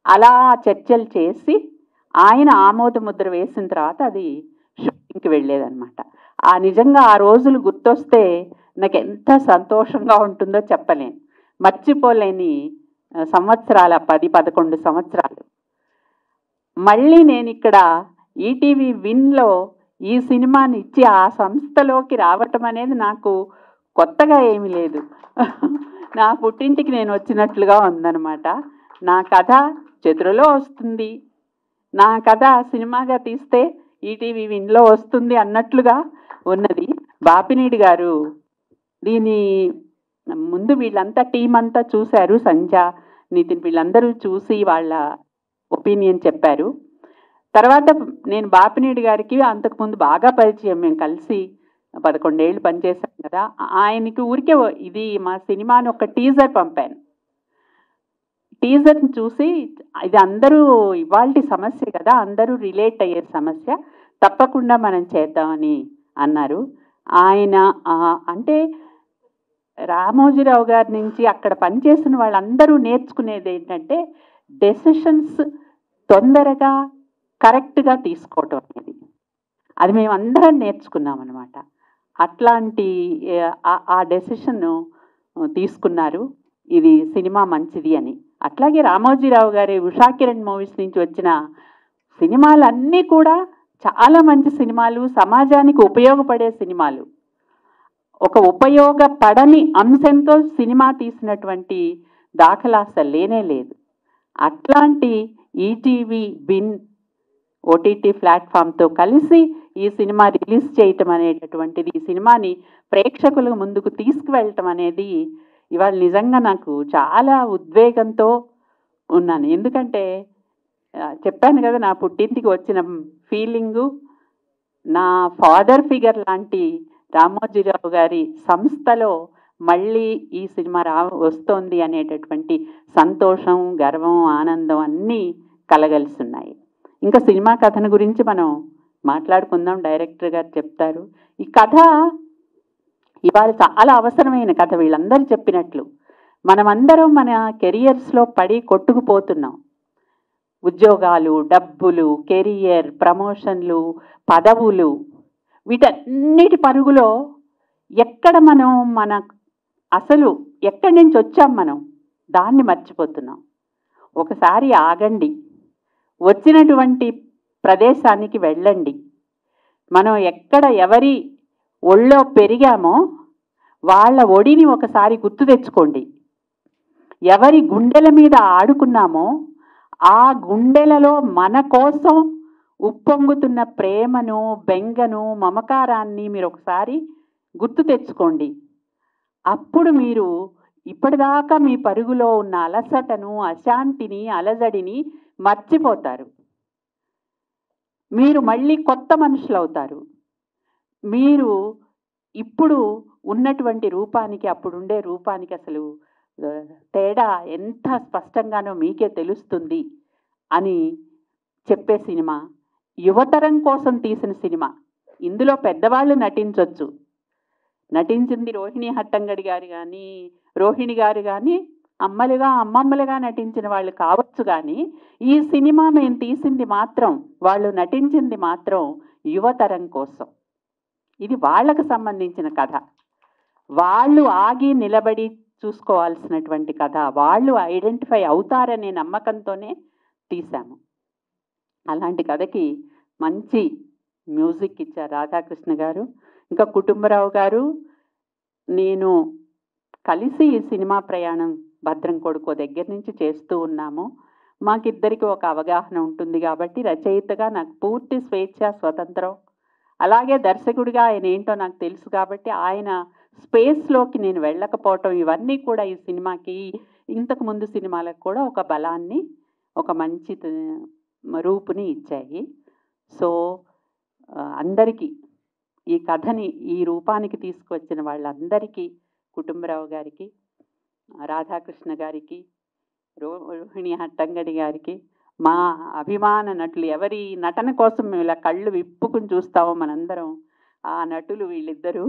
అలా చర్చలు చేసి ఆయన ఆమోద ముద్ర వేసిన తర్వాత అది షూటింగ్కి వెళ్ళేదన్నమాట. నిజంగా ఆ రోజులు గుర్తొస్తే నాకు ఎంత సంతోషంగా ఉంటుందో చెప్పలేను. మర్చిపోలేని సంవత్సరాల 10-11 సంవత్సరాలు. మళ్ళీ నేను ఇక్కడ ఈటీవీ విన్లో ఈ సినిమాని ఇచ్చి ఆ సంస్థలోకి రావటం అనేది నాకు కొత్తగా ఏమీ లేదు, నా పుట్టింటికి నేను వచ్చినట్లుగా ఉందన్నమాట. నా కథ చతురలో వస్తుంది, నా కథ సినిమాగా తీస్తే ఈటీవీ విన్లో వస్తుంది అన్నట్లుగా ఉన్నది. బాపినీడి గారు దీని ముందు వీళ్ళంతా టీం అంతా చూశారు, సంజ, నితిన్ వీళ్ళందరూ చూసి వాళ్ళ ఒపీనియన్ చెప్పారు. తర్వాత నేను బాపినీడి గారికి అంతకుముందు బాగా పరిచయం, మేము కలిసి 11 ఏళ్ళు పనిచేశాం కదా. ఆయనకి ఊరికే ఇది మా సినిమాని ఒక టీజర్ పంపాను. టీజర్ని చూసి ఇది అందరూ ఇవాల్టి సమస్య కదా, అందరూ రిలేట్ అయ్యే సమస్య, తప్పకుండా మనం చేద్దామని అన్నారు. ఆయన అంటే రామోజీరావు గారి నుంచి అక్కడ పనిచేసిన వాళ్ళందరూ నేర్చుకునేది ఏంటంటే డెసిషన్స్ తొందరగా కరెక్ట్గా తీసుకోవటం అనేది, అది మేము అందరం నేర్చుకున్నాం అనమాట. అట్లాంటి ఆ డెసిషన్ తీసుకున్నారు, ఇది సినిమా మంచిది అని. అట్లాగే రామోజీరావు గారి ఉషా కిరణ్ మూవీస్ నుంచి వచ్చిన సినిమాలన్నీ కూడా చాలా మంచి సినిమాలు, సమాజానికి ఉపయోగపడే సినిమాలు. ఒక ఉపయోగపడని అంశంతో సినిమా తీసినటువంటి దాఖలా అసలు లేనే లేదు. అట్లాంటి ఈటీవీ విన్ ఓటీటీ ప్లాట్ఫామ్తో కలిసి ఈ సినిమా రిలీజ్ చేయటం అనేటటువంటిది, ఈ సినిమాని ప్రేక్షకుల ముందుకు తీసుకువెళ్ళటం అనేది ఇవాళ నిజంగా నాకు చాలా ఉద్వేగంతో ఉన్నాను. ఎందుకంటే చెప్పాను కదా, నా పుట్టింటికి వచ్చిన ఫీలింగు, నా ఫాదర్ ఫిగర్ లాంటి రామోజీరావు గారి సంస్థలో మళ్ళీ ఈ సినిమా వస్తోంది అనేటటువంటి సంతోషం, గర్వం, ఆనందం అన్నీ కలగలిసి ఉన్నాయి. ఇంకా సినిమా కథను గురించి మనం మాట్లాడుకుందాం, డైరెక్టర్ గారు చెప్తారు. ఈ కథ ఇవాళ చాలా అవసరమైన కథ వీళ్ళందరూ చెప్పినట్లు. మనమందరం మన కెరియర్స్లో పడి కొట్టుకుపోతున్నాం. ఉద్యోగాలు, డబ్బులు, కెరియర్, ప్రమోషన్లు, పదవులు, వీటన్నిటి పరుగులో ఎక్కడ మనం అసలు ఎక్కడి నుంచి వచ్చాం మనం దాన్ని మర్చిపోతున్నాం. ఒకసారి ఆగండి, వచ్చినటువంటి ప్రదేశానికి వెళ్ళండి. మనం ఎక్కడ ఎవరి ఒళ్ళో పెరిగామో వాళ్ళ ఒడిని ఒకసారి గుర్తు తెచ్చుకోండి. ఎవరి గుండెల మీద ఆడుకున్నామో ఆ గుండెలలో మన కోసం ఉప్పొంగుతున్న ప్రేమను, బెంగను, మమకారాన్ని మీరు ఒకసారి గుర్తు తెచ్చుకోండి. అప్పుడు మీరు ఇప్పటిదాకా మీ పరుగులో ఉన్న అలసటను, అశాంతిని, అలజడిని మర్చిపోతారు. మీరు మళ్ళీ కొత్త మనుషులు అవుతారు. మీరు ఇప్పుడు ఉన్నటువంటి రూపానికి అప్పుడుండే రూపానికి అసలు తేడా ఎంత స్పష్టంగానో మీకే తెలుస్తుంది అని చెప్పే సినిమా. యువతరం కోసం తీసిన సినిమా. ఇందులో పెద్దవాళ్ళు నటించవచ్చు. నటించింది రోహిణి హట్టంగడి గారు కానీ, రోహిణి గారు కానీ అమ్మమ్మలుగా నటించిన వాళ్ళు కావచ్చు. కానీ ఈ సినిమా మేము తీసింది మాత్రం, వాళ్ళు నటించింది మాత్రం యువతరం కోసం. ఇది వాళ్ళకు సంబంధించిన కథ. వాళ్ళు ఆగి నిలబడి చూసుకోవాల్సినటువంటి కథ. వాళ్ళు ఐడెంటిఫై అవుతారనే నమ్మకంతోనే తీశాము. అలాంటి కథకి మంచి మ్యూజిక్ ఇచ్చారు రాధాకృష్ణ గారు, ఇంకా కుటుంబరావు గారు. నేను కలిసి ఈ సినిమా ప్రయాణం భద్రం కొడుకో దగ్గర నుంచి చేస్తూ ఉన్నాము. మాకిద్దరికి ఒక అవగాహన ఉంటుంది కాబట్టి రచయితగా నాకు పూర్తి స్వేచ్ఛ, స్వతంత్రం. అలాగే దర్శకుడిగా ఆయన ఏంటో నాకు తెలుసు కాబట్టి ఆయన స్పేస్లోకి నేను వెళ్ళకపోవటం, ఇవన్నీ కూడా ఈ సినిమాకి, ఇంతకు ముందు సినిమాలకు కూడా ఒక బలాన్ని, ఒక మంచి రూపుని ఇచ్చాయి. సో అందరికీ ఈ కథని ఈ రూపానికి తీసుకువచ్చిన వాళ్ళందరికీ, కుటుంబరావు గారికి, రాధాకృష్ణ గారికి, రోహిణి హట్టంగడి గారికి, మా అభిమాన నటులు, ఎవరి నటన కోసం మేము ఇలా కళ్ళు విప్పుకుని చూస్తామో మనందరం, ఆ నటులు వీళ్ళిద్దరూ.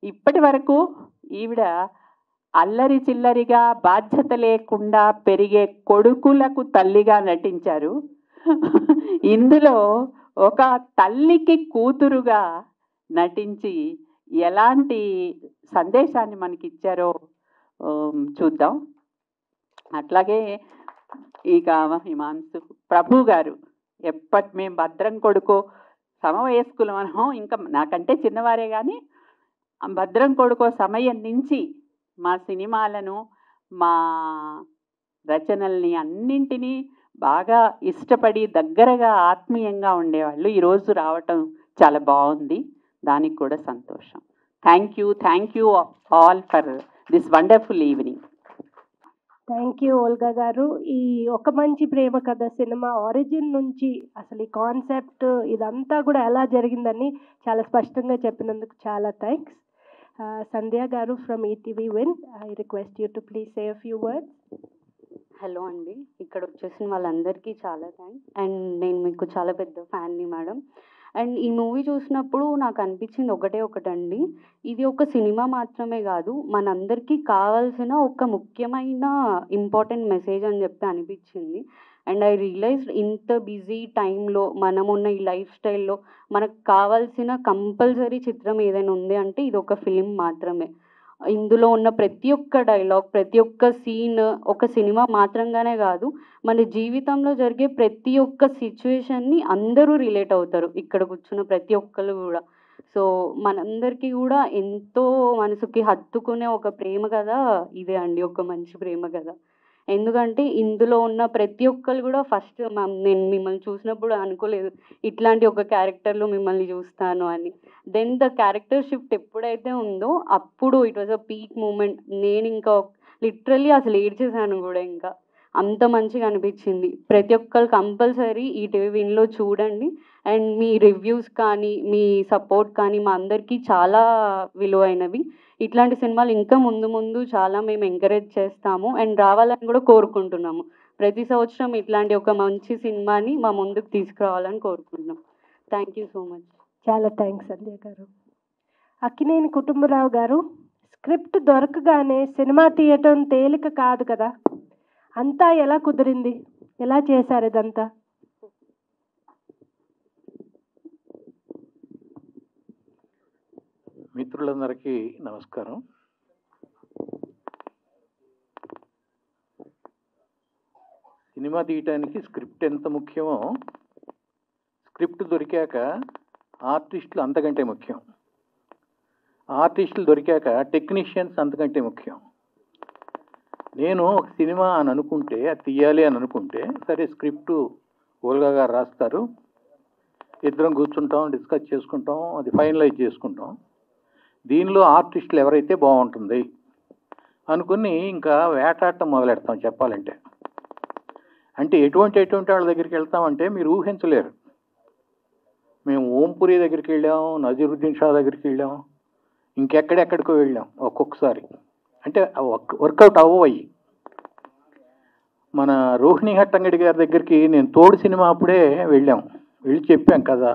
ఇప్పటి వరకు ఈవిడ అల్లరి చిల్లరిగా బాధ్యత లేకుండా పెరిగే కొడుకులకు తల్లిగా నటించారు. ఇందులో ఒక తల్లికి కూతురుగా నటించి ఎలాంటి సందేశాన్ని మనకి ఇచ్చారో చూద్దాం. అట్లాగే ఇక హిమాంశు ప్రభు గారు, మేము భద్రం కొడుకో సమవయస్కులు మనం, ఇంకా నాకంటే చిన్నవారే కానీ భద్రం కొడుకో సమయం నుంచి మా సినిమాలను, మా రచనల్ని అన్నింటినీ బాగా ఇష్టపడి దగ్గరగా ఆత్మీయంగా ఉండేవాళ్ళు. ఈరోజు రావటం చాలా బాగుంది, దానికి కూడా సంతోషం. Thank you all for this wonderful evening. Thank you Volga garu. ఈ ఒక మంచి ప్రేమ కథ సినిమా ఆరిజిన్ నుంచి అసలు ఈ కాన్సెప్ట్ ఇదంతా కూడా ఎలా జరిగిందని చాలా స్పష్టంగా చెప్పినందుకు చాలా థ్యాంక్స్. సంధ్య గారు from ETV win, I request you to please say a few words. Hello అండి, ఇక్కడ వచ్చేసిన వాళ్ళందరికీ చాలా థ్యాంక్స్. అండ్ నేను మీకు చాలా పెద్ద ఫ్యాన్ని మేడం. అండ్ ఈ మూవీ చూసినప్పుడు నాకు అనిపించింది ఒకటండి, ఇది ఒక సినిమా మాత్రమే కాదు, మనందరికీ కావాల్సిన ఒక ముఖ్యమైన ఇంపార్టెంట్ మెసేజ్ అని చెప్పి అనిపించింది. అండ్ ఐ రియలైజ్డ్ ఇంత బిజీ టైంలో, మనమున్న ఈ లైఫ్ స్టైల్లో మనకు కావాల్సిన కంపల్సరీ చిత్రం ఏదైనా ఉంది అంటే ఇది ఒక ఫిలిం మాత్రమే. ఇందులో ఉన్న ప్రతి ఒక్క డైలాగ్, ప్రతి ఒక్క సీన్ ఒక సినిమా మాత్రంగానే కాదు, మన జీవితంలో జరిగే ప్రతి ఒక్క సిచ్యువేషన్ని అందరూ రిలేట్ అవుతారు, ఇక్కడ కూర్చున్న ప్రతి ఒక్కరు కూడా. సో మనందరికీ కూడా ఎంతో మనసుకి హత్తుకునే ఒక ప్రేమ కథ ఇదే అండి, ఒక మంచి ప్రేమ కథ. ఎందుకంటే ఇందులో ఉన్న ప్రతి ఒక్కరు కూడా ఫస్ట్ నేను మిమ్మల్ని చూసినప్పుడు అనుకోలేదు ఇట్లాంటి ఒక క్యారెక్టర్లో మిమ్మల్ని చూస్తాను అని. దెన్ ద క్యారెక్టర్ షిఫ్ట్ ఎప్పుడైతే ఉందో అప్పుడు it was a peak moment. నేను ఇంకా లిటరల్లీ అసలు ఏడ్చేసాను కూడా, ఇంకా అంత మంచిగా అనిపించింది. ప్రతి ఒక్కరు కంపల్సరీ ఈ టీవీలో చూడండి. అండ్ మీ రివ్యూస్ కానీ మీ సపోర్ట్ కానీ మా అందరికీ చాలా విలువైనవి. ఇట్లాంటి సినిమాలు ఇంకా ముందు చాలా మేము ఎంకరేజ్ చేస్తాము అండ్ రావాలని కూడా కోరుకుంటున్నాము. ప్రతి సంవత్సరం ఇట్లాంటి ఒక మంచి సినిమాని మా ముందుకు తీసుకురావాలని కోరుకుంటున్నాం. Thank you so much. చాలా థ్యాంక్స్ సంధ్య గారు. అక్కినేని కుటుంబరావు గారు, స్క్రిప్ట్ దొరకగానే సినిమా తీయటం తేలిక కాదు కదా, అంతా ఎలా కుదిరింది, ఎలా చేశారు ఇదంతా? మిత్రులందరికీ నమస్కారం. సినిమా తీయటానికి స్క్రిప్ట్ ఎంత ముఖ్యమో, స్క్రిప్ట్ దొరికాక ఆర్టిస్టులు అంతకంటే ముఖ్యం. ఆర్టిస్టులు దొరికాక టెక్నీషియన్స్ అంతకంటే ముఖ్యం. నేను ఒక సినిమా అని అనుకుంటే, అది తీయాలి అని అనుకుంటే, సరే స్క్రిప్టు ఓల్గా గారు రాస్తారు, ఇద్దరం కూర్చుంటాం, డిస్కస్ చేసుకుంటాం, అది ఫైనలైజ్ చేసుకుంటాం. దీనిలో ఆర్టిస్టులు ఎవరైతే బాగుంటుంది అనుకుని ఇంకా వేటాడటం మొదలెడతాం. చెప్పాలంటే అంటే ఎటువంటి వాళ్ళ దగ్గరికి వెళ్తామంటే మీరు ఊహించలేరు. మేము ఓంపురి దగ్గరికి వెళ్ళాం, నజీరుద్దీన్ షా దగ్గరికి వెళ్ళాం, ఇంకెక్కడెక్కడికో వెళ్ళాం. ఒక్కొక్కసారి అంటే వర్కౌట్ అవ్వయి. మన రోహిణి హట్టంగడి గారి దగ్గరికి నేను తోడు సినిమా అప్పుడే వెళ్ళాం, వెళ్ళి చెప్పాం కదా,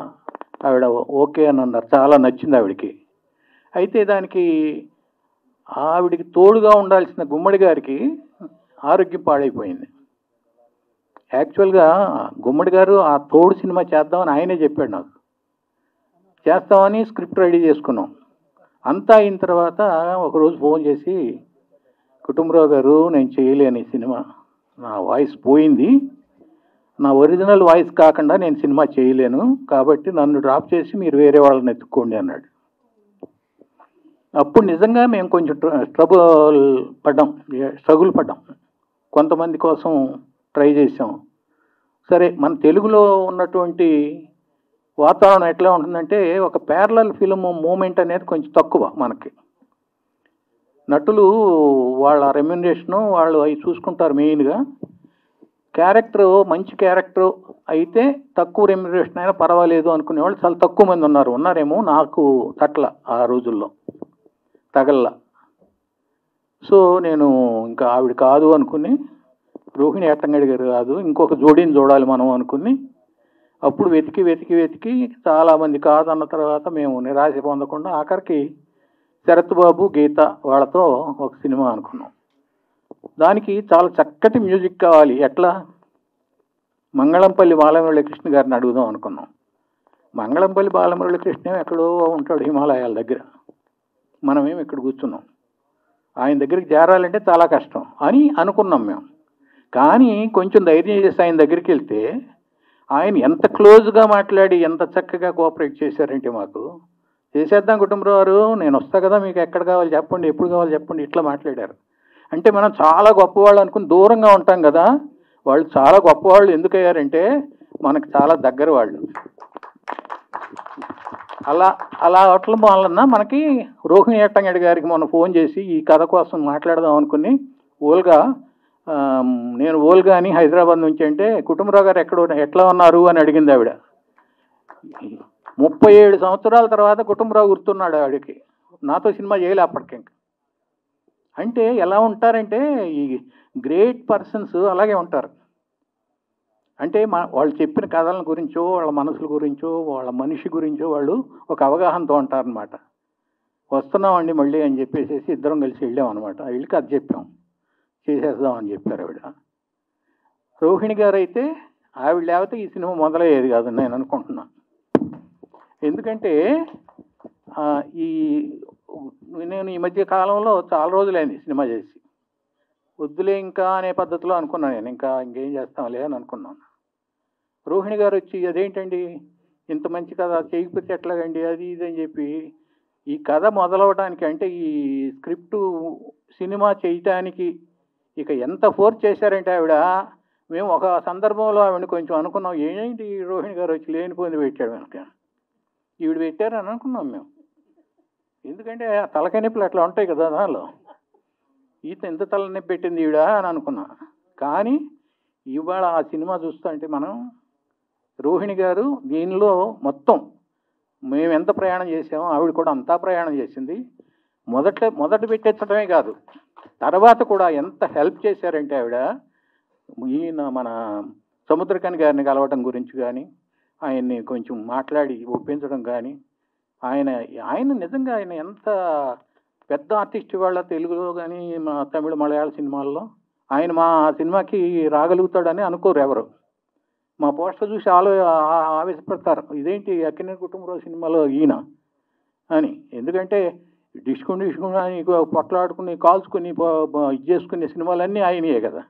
ఆవిడ ఓకే అని అన్నారు, చాలా నచ్చింది ఆవిడకి. అయితే దానికి ఆవిడికి తోడుగా ఉండాల్సిన గుమ్మడి గారికి ఆరోగ్యం పాడైపోయింది. యాక్చువల్గా గుమ్మడి గారు ఆ తోడు సినిమా చేద్దామని ఆయనే చెప్పాడు నాకు. చేస్తామని స్క్రిప్ట్ రెడీ చేసుకున్నాం. అంతా అయిన తర్వాత ఒకరోజు ఫోన్ చేసి, కుటుంబరావు గారు నేను చేయలేని సినిమా, నా వాయిస్ పోయింది, నా ఒరిజినల్ వాయిస్ కాకుండా నేను సినిమా చేయలేను, కాబట్టి నన్ను డ్రాప్ చేసి మీరు వేరే వాళ్ళని ఎత్తుక్కోండి అన్నాడు. అప్పుడు నిజంగా మేము కొంచెం స్ట్రగుల్ పడ్డాం. కొంతమంది కోసం ట్రై చేసాం. సరే, మన తెలుగులో ఉన్నటువంటి వాతావరణం ఎట్లా ఉంటుందంటే, ఒక ప్యారలల్ ఫిల్మ్ మూమెంట్ అనేది కొంచెం తక్కువ మనకి. నటులు వాళ్ళ రెమ్యునరేషను వాళ్ళు అవి చూసుకుంటారు మెయిన్గా. క్యారెక్టర్ మంచి క్యారెక్టర్ అయితే తక్కువ రెమ్యునరేషన్ అయినా పర్వాలేదు అనుకునే వాళ్ళు చాలా తక్కువ మంది ఉన్నారేమో. నాకు ఆ రోజుల్లో తగల్లా. సో నేను ఇంకా ఆవిడ కాదు అనుకుని, రోహిణి హట్టంగడి గారు కాదు, ఇంకొక జోడీని చూడాలి మనం అనుకుని, అప్పుడు వెతికి చాలామంది కాదన్న తర్వాత మేము నిరాశ పొందకుండా ఆఖరికి శరత్ బాబు, గీత వాళ్ళతో ఒక సినిమా అనుకున్నాం. దానికి చాలా చక్కటి మ్యూజిక్ కావాలి. ఎట్లా? మంగళంపల్లి బాలమురళీకృష్ణ గారిని అడుగుదాం అనుకున్నాం. మంగళంపల్లి బాలమురళీకృష్ణ ఎక్కడో ఉంటాడు హిమాలయాల దగ్గర, మనమేమి ఇక్కడ కూర్చున్నాం. ఆయన దగ్గరికి చేరాలంటే చాలా కష్టం అని అనుకున్నాం మేము. కానీ కొంచెం ధైర్యం చేసి ఆయన దగ్గరికి వెళ్తే ఆయన ఎంత క్లోజ్గా మాట్లాడి ఎంత చక్కగా కోఆపరేట్ చేశారంటే, మాకు చేసేద్దాం కుటుంబరావు గారు, నేను వస్తా కదా, మీకు ఎక్కడ కావాలి చెప్పండి, ఎప్పుడు కావాలి చెప్పండి, ఇట్లా మాట్లాడారు. అంటే మనం చాలా గొప్పవాళ్ళు అనుకుని దూరంగా ఉంటాం కదా, వాళ్ళు చాలా గొప్పవాళ్ళు ఎందుకయ్యారంటే మనకు చాలా దగ్గర వాళ్ళు. అలా అవటం వలన మనకి రోహిణి హట్టంగడి గారికి మొన్న ఫోన్ చేసి ఈ కథ కోసం మాట్లాడదాం అనుకుని, నేను ఓల్గా అని హైదరాబాద్ నుంచి అంటే, కుటుంబరావు గారు ఎట్లా ఉన్నారు అని అడిగింది ఆవిడ. 37 సంవత్సరాల తర్వాత కుటుంబరావు గుర్తున్నాడు ఆవిడకి. నాతో సినిమా చేయలే అప్పటికి. అంటే ఎలా ఉంటారంటే ఈ గ్రేట్ పర్సన్స్ అలాగే ఉంటారు. అంటే వాళ్ళు చెప్పిన కథల గురించో, వాళ్ళ మనసుల గురించో, వాళ్ళ మనిషి గురించో వాళ్ళు ఒక అవగాహనతో ఉంటారనమాట. వస్తున్నామండి మళ్ళీ అని చెప్పేసి ఇద్దరం కలిసి వెళ్ళాం అనమాట. వెళ్ళి కథ చెప్పాం, చేసేద్దామని చెప్పారు ఆవిడ. రోహిణి గారు అయితే ఆవిడ లేకపోతే ఈ సినిమా మొదలయ్యేది కాదు నేను అనుకుంటున్నాను. ఎందుకంటే నేను ఈ మధ్య కాలంలో చాలా రోజులైంది సినిమా చేసి, వద్దులే ఇంకా అనే పద్ధతిలో అనుకున్నాను. నేను ఇంకేం చేస్తాంలే అని అనుకున్నాను. రోహిణి గారు వచ్చి, అదేంటండి ఇంత మంచి కథ చేయకపోతే ఎట్లాగండి, అది ఇది అని చెప్పి, ఈ కథ మొదలవడానికి అంటే ఈ స్క్రిప్టు సినిమా చేయటానికి ఇక ఎంత ఫోర్స్ చేశారంటే ఆవిడ, మేము ఒక సందర్భంలో ఆవిడని కొంచెం అనుకున్నాం, ఏంటి రోహిణి గారు వచ్చి లేనిపోయింది పెట్టాడు వెనక, ఈవిడ పెట్టారని అనుకున్నాం మేము. ఎందుకంటే ఆ తలకాయ నొప్పులు అట్లా ఉంటాయి కదా దానిలో, ఎంత తలనొప్పి పెట్టింది ఈవిడ అని అనుకున్నా. కానీ ఇవాళ ఆ సినిమా చూస్తుంటే మనం, రోహిణి గారు దీనిలో మొత్తం మేము ఎంత ప్రయాణం చేసామో ఆవిడ కూడా అంతా ప్రయాణం చేసింది. మొదట పెట్టించడమే కాదు, తర్వాత కూడా ఎంత హెల్ప్ చేశారంటే ఆవిడ, ఈయన మన సముద్రకని గారిని కలవటం గురించి కానీ, ఆయన్ని కొంచెం మాట్లాడి ఒప్పించడం కానీ, ఆయన ఆయన నిజంగా ఆయన ఎంత పెద్ద ఆర్టిస్ట్ వాళ్ళ తెలుగులో కానీ మా తమిళ మలయాళ సినిమాల్లో ఆయన మా సినిమాకి రాగలుగుతాడని అనుకోరు ఎవరు. మా పోస్టర్ చూసి ఆవేశపడతారు, ఇదేంటి అక్కినేని కుటుంబరావు సినిమాలో ఈయన అని. ఎందుకంటే డిస్కుని అని పొట్లాడుకుని కాల్చుకుని ఇది చేసుకునే సినిమాలన్నీ ఆయనయే కదా.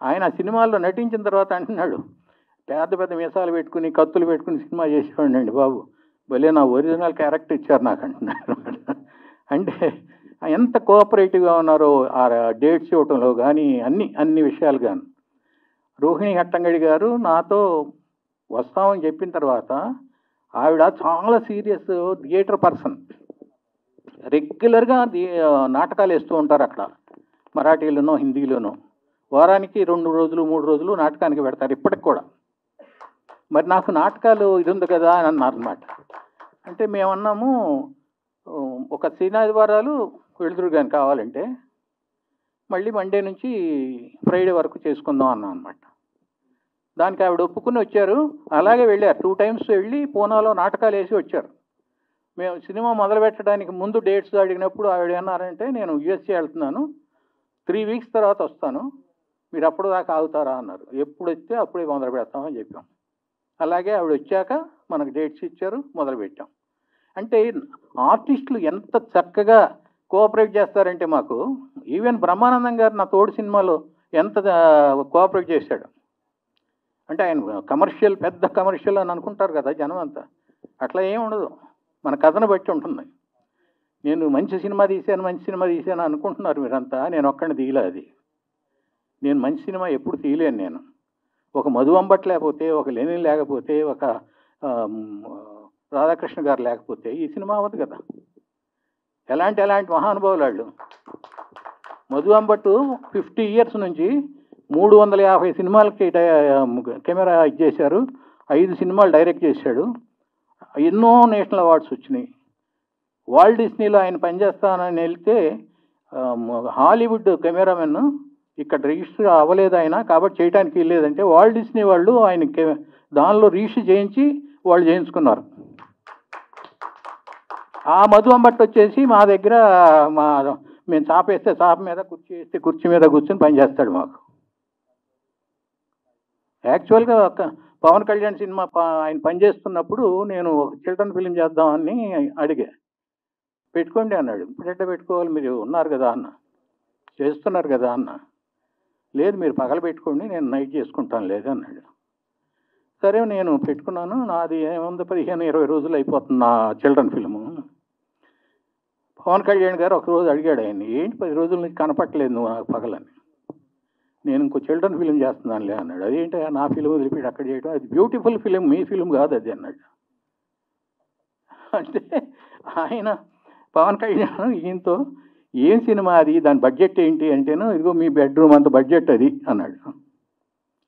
ఆయన ఆ సినిమాల్లో నటించిన తర్వాత అంటున్నాడు, పెద్ద పెద్ద మీసాలు పెట్టుకుని కత్తులు పెట్టుకుని సినిమా చేసేవాడినండి బాబు, భలే నా ఒరిజినల్ క్యారెక్టర్ ఇచ్చారు నాకు అంటున్నాడు. అంటే ఎంత కోఆపరేటివ్గా ఉన్నారో ఆ డేట్స్ ఇవ్వటంలో కానీ అన్ని విషయాలు కానీ. రోహిణి హట్టంగడి గారు నాతో వస్తామని చెప్పిన తర్వాత ఆవిడ చాలా సీరియస్ థియేటర్ పర్సన్. రెగ్యులర్గా నాటకాలు వేస్తూ ఉంటారు అక్కడ, మరాఠీలోనో హిందీలోనో. వారానికి 2 రోజులు 3 రోజులు నాటకానికి పెడతారు ఇప్పటికి కూడా. మరి నాకు నాటకాలు ఇది ఉంది కదా అని అన్నారన్నమాట. అంటే మేమన్నాము, ఒక శనివారాలు వెళుతురు కానీ కావాలంటే, మళ్ళీ మండే నుంచి ఫ్రైడే వరకు చేసుకుందాం అన్నాం అనమాట. దానికి ఆవిడ ఒప్పుకుని వచ్చారు. అలాగే వెళ్ళారు, 2 times వెళ్ళి పూనాలో నాటకాలు వేసి వచ్చారు. మేము సినిమా మొదలు పెట్టడానికి ముందు డేట్స్ అడిగినప్పుడు ఆవిడ ఏమన్నారంటే, నేను యుఎస్ఏ వెళ్తున్నాను, 3 weeks తర్వాత వస్తాను, మీరు అప్పుడు దాకా ఆగుతారా అన్నారు. ఎప్పుడు వస్తే అప్పుడే మొదలు పెడతామని చెప్పాం. అలాగే ఆవిడ వచ్చాక మనకు డేట్స్ ఇచ్చారు, మొదలుపెట్టాం. అంటే ఆర్టిస్టులు ఎంత చక్కగా కోఆపరేట్ చేస్తారంటే మాకు. ఈవెన్ బ్రహ్మానందం గారు నా తోడు సినిమాలో ఎంత కోఆపరేట్ చేశాడు. అంటే ఆయన కమర్షియల్, పెద్ద కమర్షియల్ అని అనుకుంటారు కదా జనం అంతా, అట్లా ఏమి ఉండదు, మన కథను బట్టి ఉంటుంది. నేను మంచి సినిమా తీశాను అనుకుంటున్నారు మీరంతా, నేను ఒక్కడిని తీయలే. అది నేను మంచి సినిమా ఎప్పుడు తీయలేను. నేను ఒక మధు అంబట్ లేకపోతే, ఒక లెనిన్ లేకపోతే, ఒక రాధాకృష్ణ గారు లేకపోతే ఈ సినిమా అవ్వదు కదా. ఎలాంటి మహానుభావులు వాళ్ళు. మధు అంబట్టు 50 years నుంచి 350 సినిమాలకి కెమెరా ఇచ్చేశారు, 5 సినిమాలు డైరెక్ట్ చేశాడు, ఎన్నో నేషనల్ అవార్డ్స్ వచ్చినాయి. వాల్ట్ డిస్నీలో ఆయన పనిచేస్తానని వెళ్తే హాలీవుడ్ కెమెరామెన్ ఇక్కడ రిజిస్టర్ అవ్వలేదు ఆయన, కాబట్టి చేయడానికి వెళ్ళలేదంటే వాల్ట్ డిస్నీ వాళ్ళు ఆయన దానిలో రిజిస్టర్ చేయించి వాళ్ళు చేయించుకున్నారు. ఆ మధు అంబట్ వచ్చేసి మా దగ్గర మేము చాపేస్తే చాప మీద, కుర్చీ వేస్తే కుర్చీ మీద కూర్చొని పనిచేస్తాడు మాకు. యాక్చువల్గా పవన్ కళ్యాణ్ సినిమా ఆయన పనిచేస్తున్నప్పుడు నేను ఒక చిల్డ్రన్ ఫిలిం చేద్దామని అడిగా. పెట్టుకోండి అన్నాడు. ఇప్పుడెట్లా పెట్టుకోవాలి, మీరు ఉన్నారు కదా అన్న, చేస్తున్నారు కదా అన్న. లేదు మీరు పగల పెట్టుకోండి, నేను నైట్ చేసుకుంటాను లేదు అన్నాడు. సరే నేను పెట్టుకున్నాను. నాది ఏముంది 15-20 రోజులు అయిపోతుంది నా చిల్డ్రన్ ఫిలిము. పవన్ కళ్యాణ్ గారు ఒకరోజు అడిగాడు ఆయన, ఏంటి 10 రోజుల నుంచి కనపట్టలేదు నువ్వు నాకు పగలని. నేను ఇంకో చిల్డ్రన్ ఫిలిం చేస్తున్నానులే అన్నాడు. అదేంటి నా ఫిలిం వదిలిపెట్టి అక్కడ చేయడం, అది బ్యూటిఫుల్ ఫిలిం, మీ ఫిలిం కాదు అది అన్నాడు. అంటే ఆయన పవన్ కళ్యాణ్ ఈయనతో ఏం సినిమా అది, దాని బడ్జెట్ ఏంటి అంటేను, ఇదిగో మీ బెడ్రూమ్ అంత బడ్జెట్ అది అన్నాడు.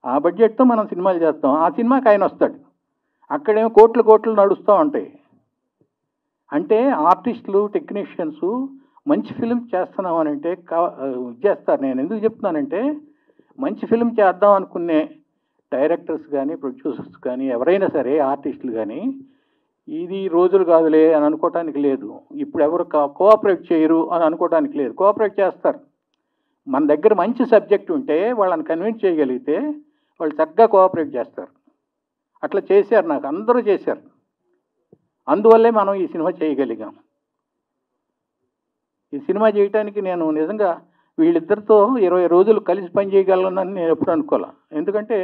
ఆ బడ్జెట్తో మనం సినిమాలు చేస్తాం. ఆ సినిమాకి ఆయన వస్తాడు, అక్కడేమో కోట్లు నడుస్తూ ఉంటాయి. అంటే ఆర్టిస్టులు, టెక్నీషియన్స్ మంచి ఫిలిం చేస్తున్నాం అని అంటే చేస్తారు. నేను ఎందుకు చెప్తున్నానంటే, మంచి ఫిలిం చేద్దాం అనుకునే డైరెక్టర్స్ కానీ, ప్రొడ్యూసర్స్ కానీ, ఎవరైనా సరే ఆర్టిస్టులు కానీ, ఇది రోజులు కాదులే అని అనుకోవటానికి లేదు. ఇప్పుడు ఎవరు కోఆపరేట్ చేయరు అని అనుకోవటానికి లేదు, కోఆపరేట్ చేస్తారు. మన దగ్గర మంచి సబ్జెక్ట్ ఉంటే వాళ్ళని కన్విన్స్ చేయగలిగితే వాళ్ళు చక్కగా కోఆపరేట్ చేస్తారు. అట్లా చేశారు, నాకు అందరూ చేశారు. అందువల్లే మనం ఈ సినిమా చేయగలిగాం. ఈ సినిమా చేయటానికి నేను నిజంగా వీళ్ళిద్దరితో 20 రోజులు కలిసి పని చేయగలనని నేను ఎప్పుడు అనుకోలే. ఎందుకంటే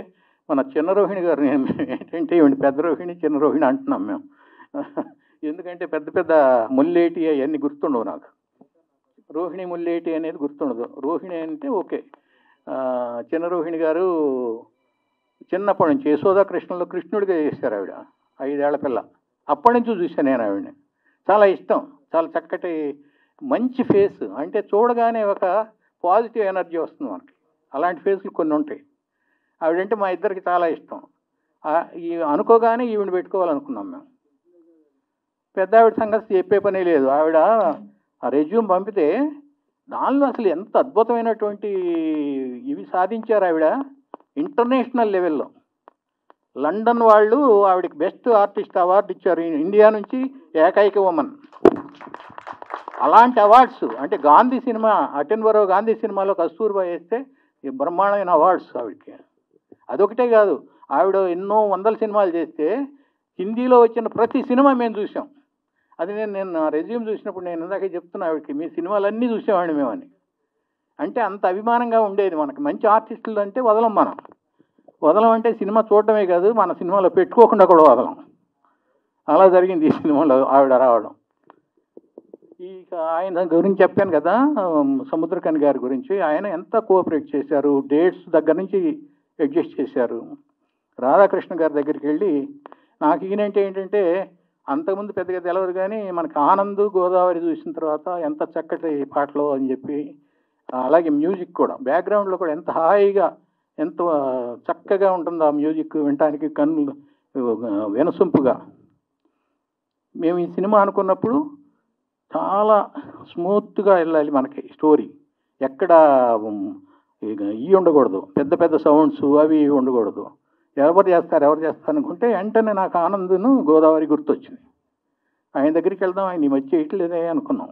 మన చిన్న రోహిణి గారు, ఏంటంటే ఇవ్వండి పెద్ద రోహిణి చిన్న రోహిణి అంటున్నాం మేము. ఎందుకంటే పెద్ద ముల్లేటి అవన్నీ గుర్తుండవు నాకు. రోహిణి ముల్లేటి అనేది గుర్తుండదు. రోహిణి అంటే ఓకే. చిన్న రోహిణి గారు చిన్నప్పటి నుంచి యశోదా కృష్ణలో కృష్ణుడిగా చేశారు ఆవిడ, 5 ఏళ్ల పిల్ల. అప్పటి నుంచి చూశాను నేను ఆవిడని, చాలా ఇష్టం. చాలా చక్కటి మంచి ఫేస్, అంటే చూడగానే ఒక పాజిటివ్ ఎనర్జీ వస్తుంది మనకి. అలాంటి ఫేస్లు కొన్ని ఉంటాయి. ఆవిడంటే మా ఇద్దరికి చాలా ఇష్టం. ఈ అనుకోగానే ఈవిడ పెట్టుకోవాలనుకున్నాం మేము. పెద్ద ఆవిడ సంగతి చెప్పే పని లేదు. ఆవిడ ఆ రెజ్యూమ్ పంపితే దానిలో అసలు ఎంత అద్భుతమైనటువంటి ఇవి సాధించారు ఆవిడ, ఇంటర్నేషనల్ లెవెల్లో. లండన్ వాళ్ళు ఆవిడకి బెస్ట్ ఆర్టిస్ట్ అవార్డు ఇచ్చారు, ఇండియా నుంచి ఏకైక ఉమెన్. అలాంటి అవార్డ్స్ అంటే గాంధీ సినిమా, అటెన్బరో గాంధీ సినిమాలో కస్తూర్బా వేస్తే ఈ బ్రహ్మాండమైన అవార్డ్స్ ఆవిడకి. అదొకటే కాదు, ఆవిడ ఎన్నో వందల సినిమాలు చేస్తే హిందీలో వచ్చిన ప్రతి సినిమా మేము చూసాం. అది నేను నా రెజ్యూమ్ చూసినప్పుడు నేను ఇందాక చెప్తున్నా ఆవిడకి, మీ సినిమాలన్నీ చూసేవాడిని మేమని. అంటే అంత అభిమానంగా ఉండేది మనకి. మంచి ఆర్టిస్టులు అంటే వదలం అంటే సినిమా చూడటమే కాదు, మన సినిమాలో పెట్టుకోకుండా కూడా వదలం. అలా జరిగింది ఈ సినిమాలో ఆవిడ రావడం. ఇక ఆయన గురించి చెప్పాను కదా, సముద్రకని గారి గురించి. ఆయన ఎంత కోఆపరేట్ చేశారు, డేట్స్ దగ్గర నుంచి అడ్జస్ట్ చేశారు. రాధాకృష్ణ గారి దగ్గరికి వెళ్ళి, నాకు ఈయనంటే ఏంటంటే అంతకుముందు పెద్దగా తెలవదు కానీ మనకి ఆనంద్ గోదావరి చూసిన తర్వాత ఎంత చక్కటి పాటలు అని చెప్పి, అలాగే మ్యూజిక్ కూడా బ్యాక్గ్రౌండ్లో కూడా ఎంత హాయిగా ఎంత చక్కగా ఉంటుందో ఆ మ్యూజిక్ వినటానికి, కన్ను వినసొంపుగా. మేము ఈ సినిమా అనుకున్నప్పుడు చాలా స్మూత్గా వెళ్ళాలి మనకి స్టోరీ, ఎక్కడ ఉండకూడదు, పెద్ద పెద్ద సౌండ్స్ అవి ఉండకూడదు. ఎవరు చేస్తారు అనుకుంటే వెంటనే నాకు ఆనందును గోదావరి గుర్తొచ్చింది. ఆయన దగ్గరికి వెళ్దాం, ఆయన ఈ మధ్య చేయట్లేదే అనుకున్నాం.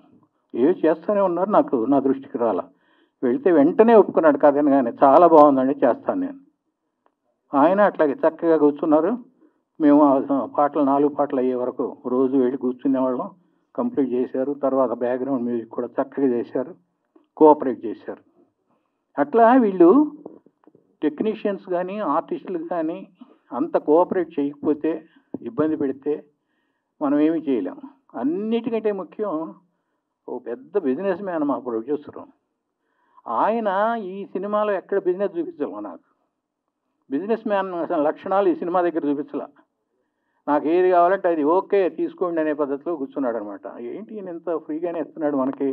ఏవి చేస్తూనే ఉన్నారు, నా దృష్టికి రాలా. వెళ్తే వెంటనే ఒప్పుకున్నాడు కథను, కానీ చాలా బాగుందండి చేస్తాను నేను. ఆయన అట్లాగే చక్కగా కూర్చున్నారు. మేము పాటలు 4 పాటలు అయ్యే వరకు రోజు వెళ్ళి కూర్చునేవాళ్ళం. కంప్లీట్ చేశారు. తర్వాత బ్యాక్గ్రౌండ్ మ్యూజిక్ కూడా చక్కగా చేశారు, కోఆపరేట్ చేశారు. అట్లా వీళ్ళు టెక్నీషియన్స్ కానీ ఆర్టిస్టులు కానీ అంత కోఆపరేట్ చేయకపోతే, ఇబ్బంది పెడితే మనం ఏమీ చేయలేం. అన్నిటికంటే ముఖ్యం ఓ పెద్ద బిజినెస్ మ్యాన్ మా ప్రొడ్యూసరు. ఆయన ఈ సినిమాలో ఎక్కడ బిజినెస్ చూపించాలి, నాకు బిజినెస్ మ్యాన్ లక్షణాలు ఈ సినిమా దగ్గర చూపించాల. నాకు ఏది కావాలంటే అది ఓకే తీసుకోండి అనే పద్ధతిలో కూర్చున్నాడు అనమాట. ఏంటి ఈయన ఎంత ఫ్రీగానే ఇస్తున్నాడు మనకి,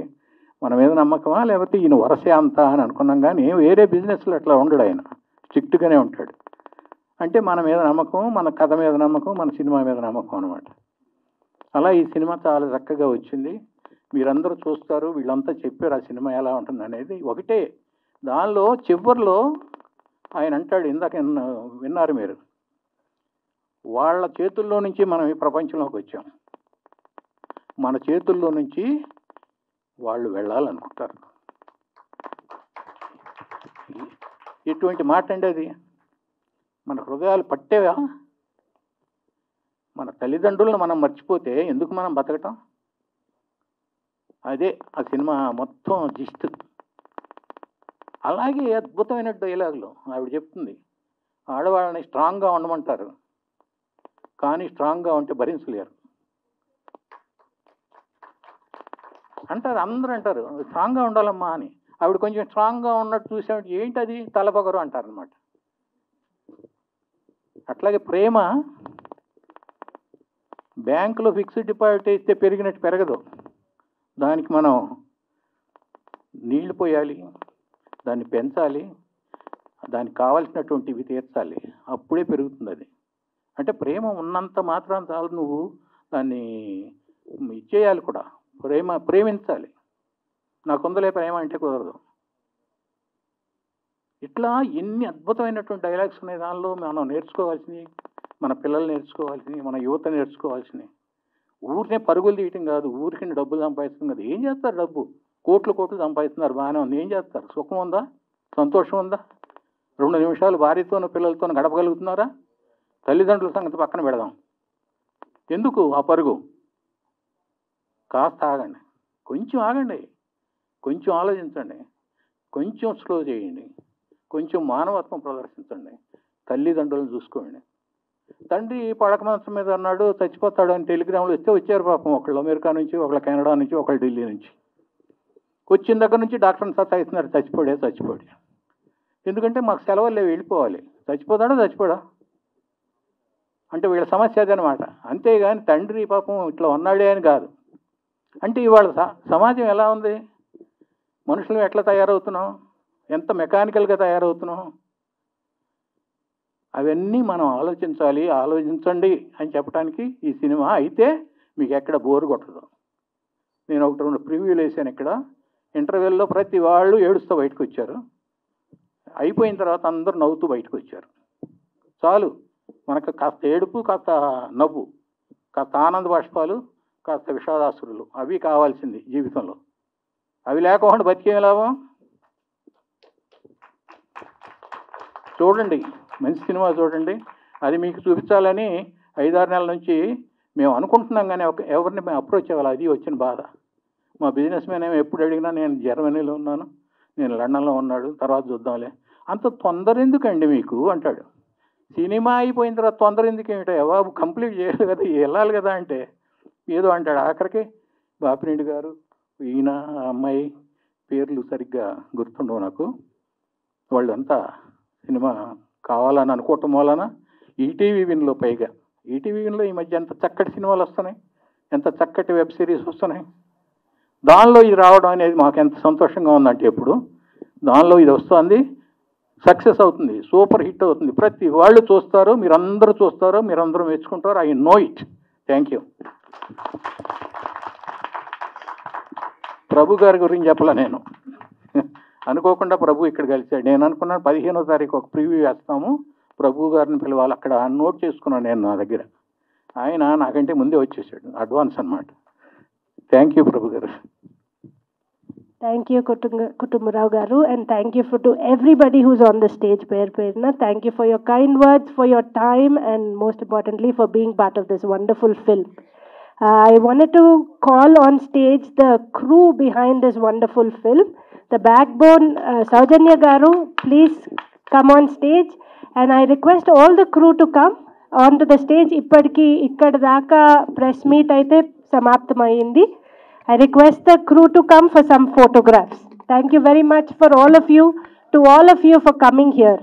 మన మీద నమ్మకమా లేకపోతే ఈయన వరసే అంతా అని అనుకున్నాం. కానీ వేరే బిజినెస్లో అట్లా ఉండడు, ఆయన స్ట్రిక్ట్గానే ఉంటాడు. అంటే మన మీద నమ్మకం, మన కథ మీద నమ్మకం, మన సినిమా మీద నమ్మకం అనమాట. అలా ఈ సినిమా చాలా చక్కగా వచ్చింది. మీరందరూ చూస్తారు, వీళ్ళంతా చెప్పారు ఆ సినిమా ఎలా ఉంటుంది అనేది. ఒకటే దానిలో చివరిలో ఆయన అంటాడు, ఇందాక విన్నారు మీరు, వాళ్ళ చేతుల్లో నుంచి మనం ఈ ప్రపంచంలోకి వచ్చాం, మన చేతుల్లో నుంచి వాళ్ళు వెళ్ళాలనుకుంటారు. ఎటువంటి మాట అండి అది, మన హృదయాలు పట్టేవా? మన తల్లిదండ్రులను మనం మర్చిపోతే ఎందుకు మనం బతకటం? అదే ఆ సినిమా మొత్తం జిస్ట్. అలాగే అద్భుతమైన డైలాగులు ఆవిడ చెప్తుంది. ఆడవాళ్ళని స్ట్రాంగ్గా ఉండమంటారు, కానీ స్ట్రాంగ్గా ఉంటే భరించలేరు అంటారు. అందరూ అంటారు స్ట్రాంగ్గా ఉండాలమ్మా అని. ఆవిడ కొంచెం స్ట్రాంగ్గా ఉన్నట్టు చూసేవాడు, ఏంటది తలపొగరు అంటారనమాట. అట్లాగే ప్రేమ బ్యాంకులో ఫిక్స్డ్ డిపాజిట్ వేస్తే పెరిగినట్టు పెరగదు. దానికి మనం నీళ్లు పోయాలి, దాన్ని పెంచాలి, దానికి కావాల్సినటువంటివి తీర్చాలి, అప్పుడే పెరుగుతుంది అది. అంటే ప్రేమ ఉన్నంత మాత్రం చాలు, నువ్వు దాన్ని ఇచ్చేయాలి కూడా. ప్రేమించాలి. నాకుందలే ప్రేమ అంటే కుదరదు. ఇట్లా ఎన్ని అద్భుతమైనటువంటి డైలాగ్స్ ఉన్నాయి దానిలో. మనం నేర్చుకోవాల్సినవి, మన పిల్లలు నేర్చుకోవాల్సినవి, మన యువత నేర్చుకోవాల్సినవి. ఊరినే పరుగులు తీయటం కాదు, ఊరికి డబ్బులు సంపాదిస్తుంది కాదు. ఏం చేస్తారు? డబ్బు కోట్లు సంపాదిస్తున్నారు, బాగానే ఉంది. ఏం చేస్తారు? సుఖం ఉందా? సంతోషం ఉందా? 2 నిమిషాలు భార్యతోనూ పిల్లలతోనూ గడపగలుగుతున్నారా? తల్లిదండ్రుల సంగతి పక్కన పెడదాం. ఎందుకు ఆ పరుగు? కాస్త ఆగండి, కొంచెం ఆగండి, కొంచెం ఆలోచించండి, కొంచెం స్లో చేయండి, కొంచెం మానవత్వం ప్రదర్శించండి, తల్లిదండ్రులను చూసుకోండి. తండ్రి పడక మంచం మీద అన్నాడు, చచ్చిపోతాడు అని టెలిగ్రామ్లు వస్తే వచ్చారు పాపం. ఒకళ్ళు అమెరికా నుంచి, ఒకళ్ళు కెనడా నుంచి, ఒకళ్ళు ఢిల్లీ నుంచి. వచ్చిన దగ్గర నుంచి డాక్టర్ని సతాయిస్తున్నారు, చచ్చిపోయాడు. ఎందుకంటే మాకు సెలవులు లేవు, వెళ్ళిపోవాలి. చచ్చిపోడా అంటే వీళ్ళ సమస్య అదనమాట. అంతేగాని తండ్రి పాపం ఇట్లా ఉన్నాడే అని కాదు. అంటే ఇవాళ సమాజం ఎలా ఉంది, మనుషులు ఎట్లా తయారవుతున్నాం, ఎంత మెకానికల్గా తయారవుతున్నాం, అవన్నీ మనం ఆలోచించాలి. ఆలోచించండి అని చెప్పడానికి ఈ సినిమా. అయితే మీకు ఎక్కడ బోరు కొట్టదు. నేను 1-2 ప్రివ్యూలు వేసాను ఇక్కడ. ఇంటర్వెల్లో ప్రతి వాళ్ళు ఏడుస్తూ బయటకు వచ్చారు, అయిపోయిన తర్వాత అందరూ నవ్వుతూ బయటకు వచ్చారు. చాలు, మనకు కాస్త ఏడుపు, కాస్త నవ్వు, కాస్త ఆనంద బాష్పాలు, కాస్త విషాదాసురులు, అవి కావాల్సింది జీవితంలో. అవి లేకుండా బతికేం లాభం? చూడండి, మంచి సినిమా చూడండి. అది మీకు చూపించాలని 5-6 నెలల నుంచి మేము అనుకుంటున్నాం, కానీ ఎవరిని మేము అప్రోచ్ అవ్వాలి, అది వచ్చిన బాధ. మా బిజినెస్ మ్యాన్ ఏమో ఎప్పుడు అడిగినా నేను జర్మనీలో ఉన్నాను, నేను లండన్లో ఉన్నాడు, తర్వాత చూద్దాంలే. అంత తొందర ఎందుకండి మీకు అంటాడు. సినిమా అయిపోయిన తర్వాత తొందర ఎందుకు ఏమిటో, బాబు కంప్లీట్ చేయాలి కదా, వెళ్ళాలి కదా అంటే ఏదో అంటాడు. ఆఖరికి బాపిరెడ్డి గారు, ఈయన, ఆ అమ్మాయి పేర్లు సరిగ్గా గుర్తుండవు నాకు, వాళ్ళంతా సినిమా కావాలని అనుకోవటం వలన ఈటీవీ విన్లో, పైగా ఈటీవీ విన్లో ఈ మధ్య ఎంత చక్కటి సినిమాలు వస్తున్నాయి, ఎంత చక్కటి వెబ్ సిరీస్ వస్తున్నాయి. దానిలో ఇది రావడం అనేది మాకు ఎంత సంతోషంగా ఉందంటే, ఎప్పుడు దానిలో ఇది వస్తుంది, సక్సెస్ అవుతుంది, సూపర్ హిట్ అవుతుంది, ప్రతి వాళ్ళు చూస్తారు, మీరందరూ చూస్తారు, మీరందరూ మెచ్చుకుంటారు. I know it. Thank you. Prabhu గారి గురించి చెప్పలే నేను, అనుకోకుండా ప్రభు ఇక్కడ కలిశాడు. నేను అనుకున్నాను 15వ తారీఖు ఒక ప్రివ్యూ వేస్తాము, ప్రభు గారిని పిలవాలి, అక్కడ నోట్ చేసుకున్నాను నేను నా దగ్గర. ఆయన నాకంటే ముందే వచ్చేసాడు, అడ్వాన్స్ అన్నమాట. థ్యాంక్ యూ ప్రభు గారు. Thank you, Kutumburao Garu, and thank you to everybody who's on the stage, Perna. Thank you for your kind words, for your time, and most importantly, for being part of this wonderful film. I wanted to call on stage the crew behind this wonderful film. The backbone, Saujanya Garu, please come on stage. And I request all the crew to come onto the stage. Ippadiki ikkada daaka press meet aithe samaptamayindi. I request the crew to come for some photographs. Thank you very much for all of you, to all of you for coming here.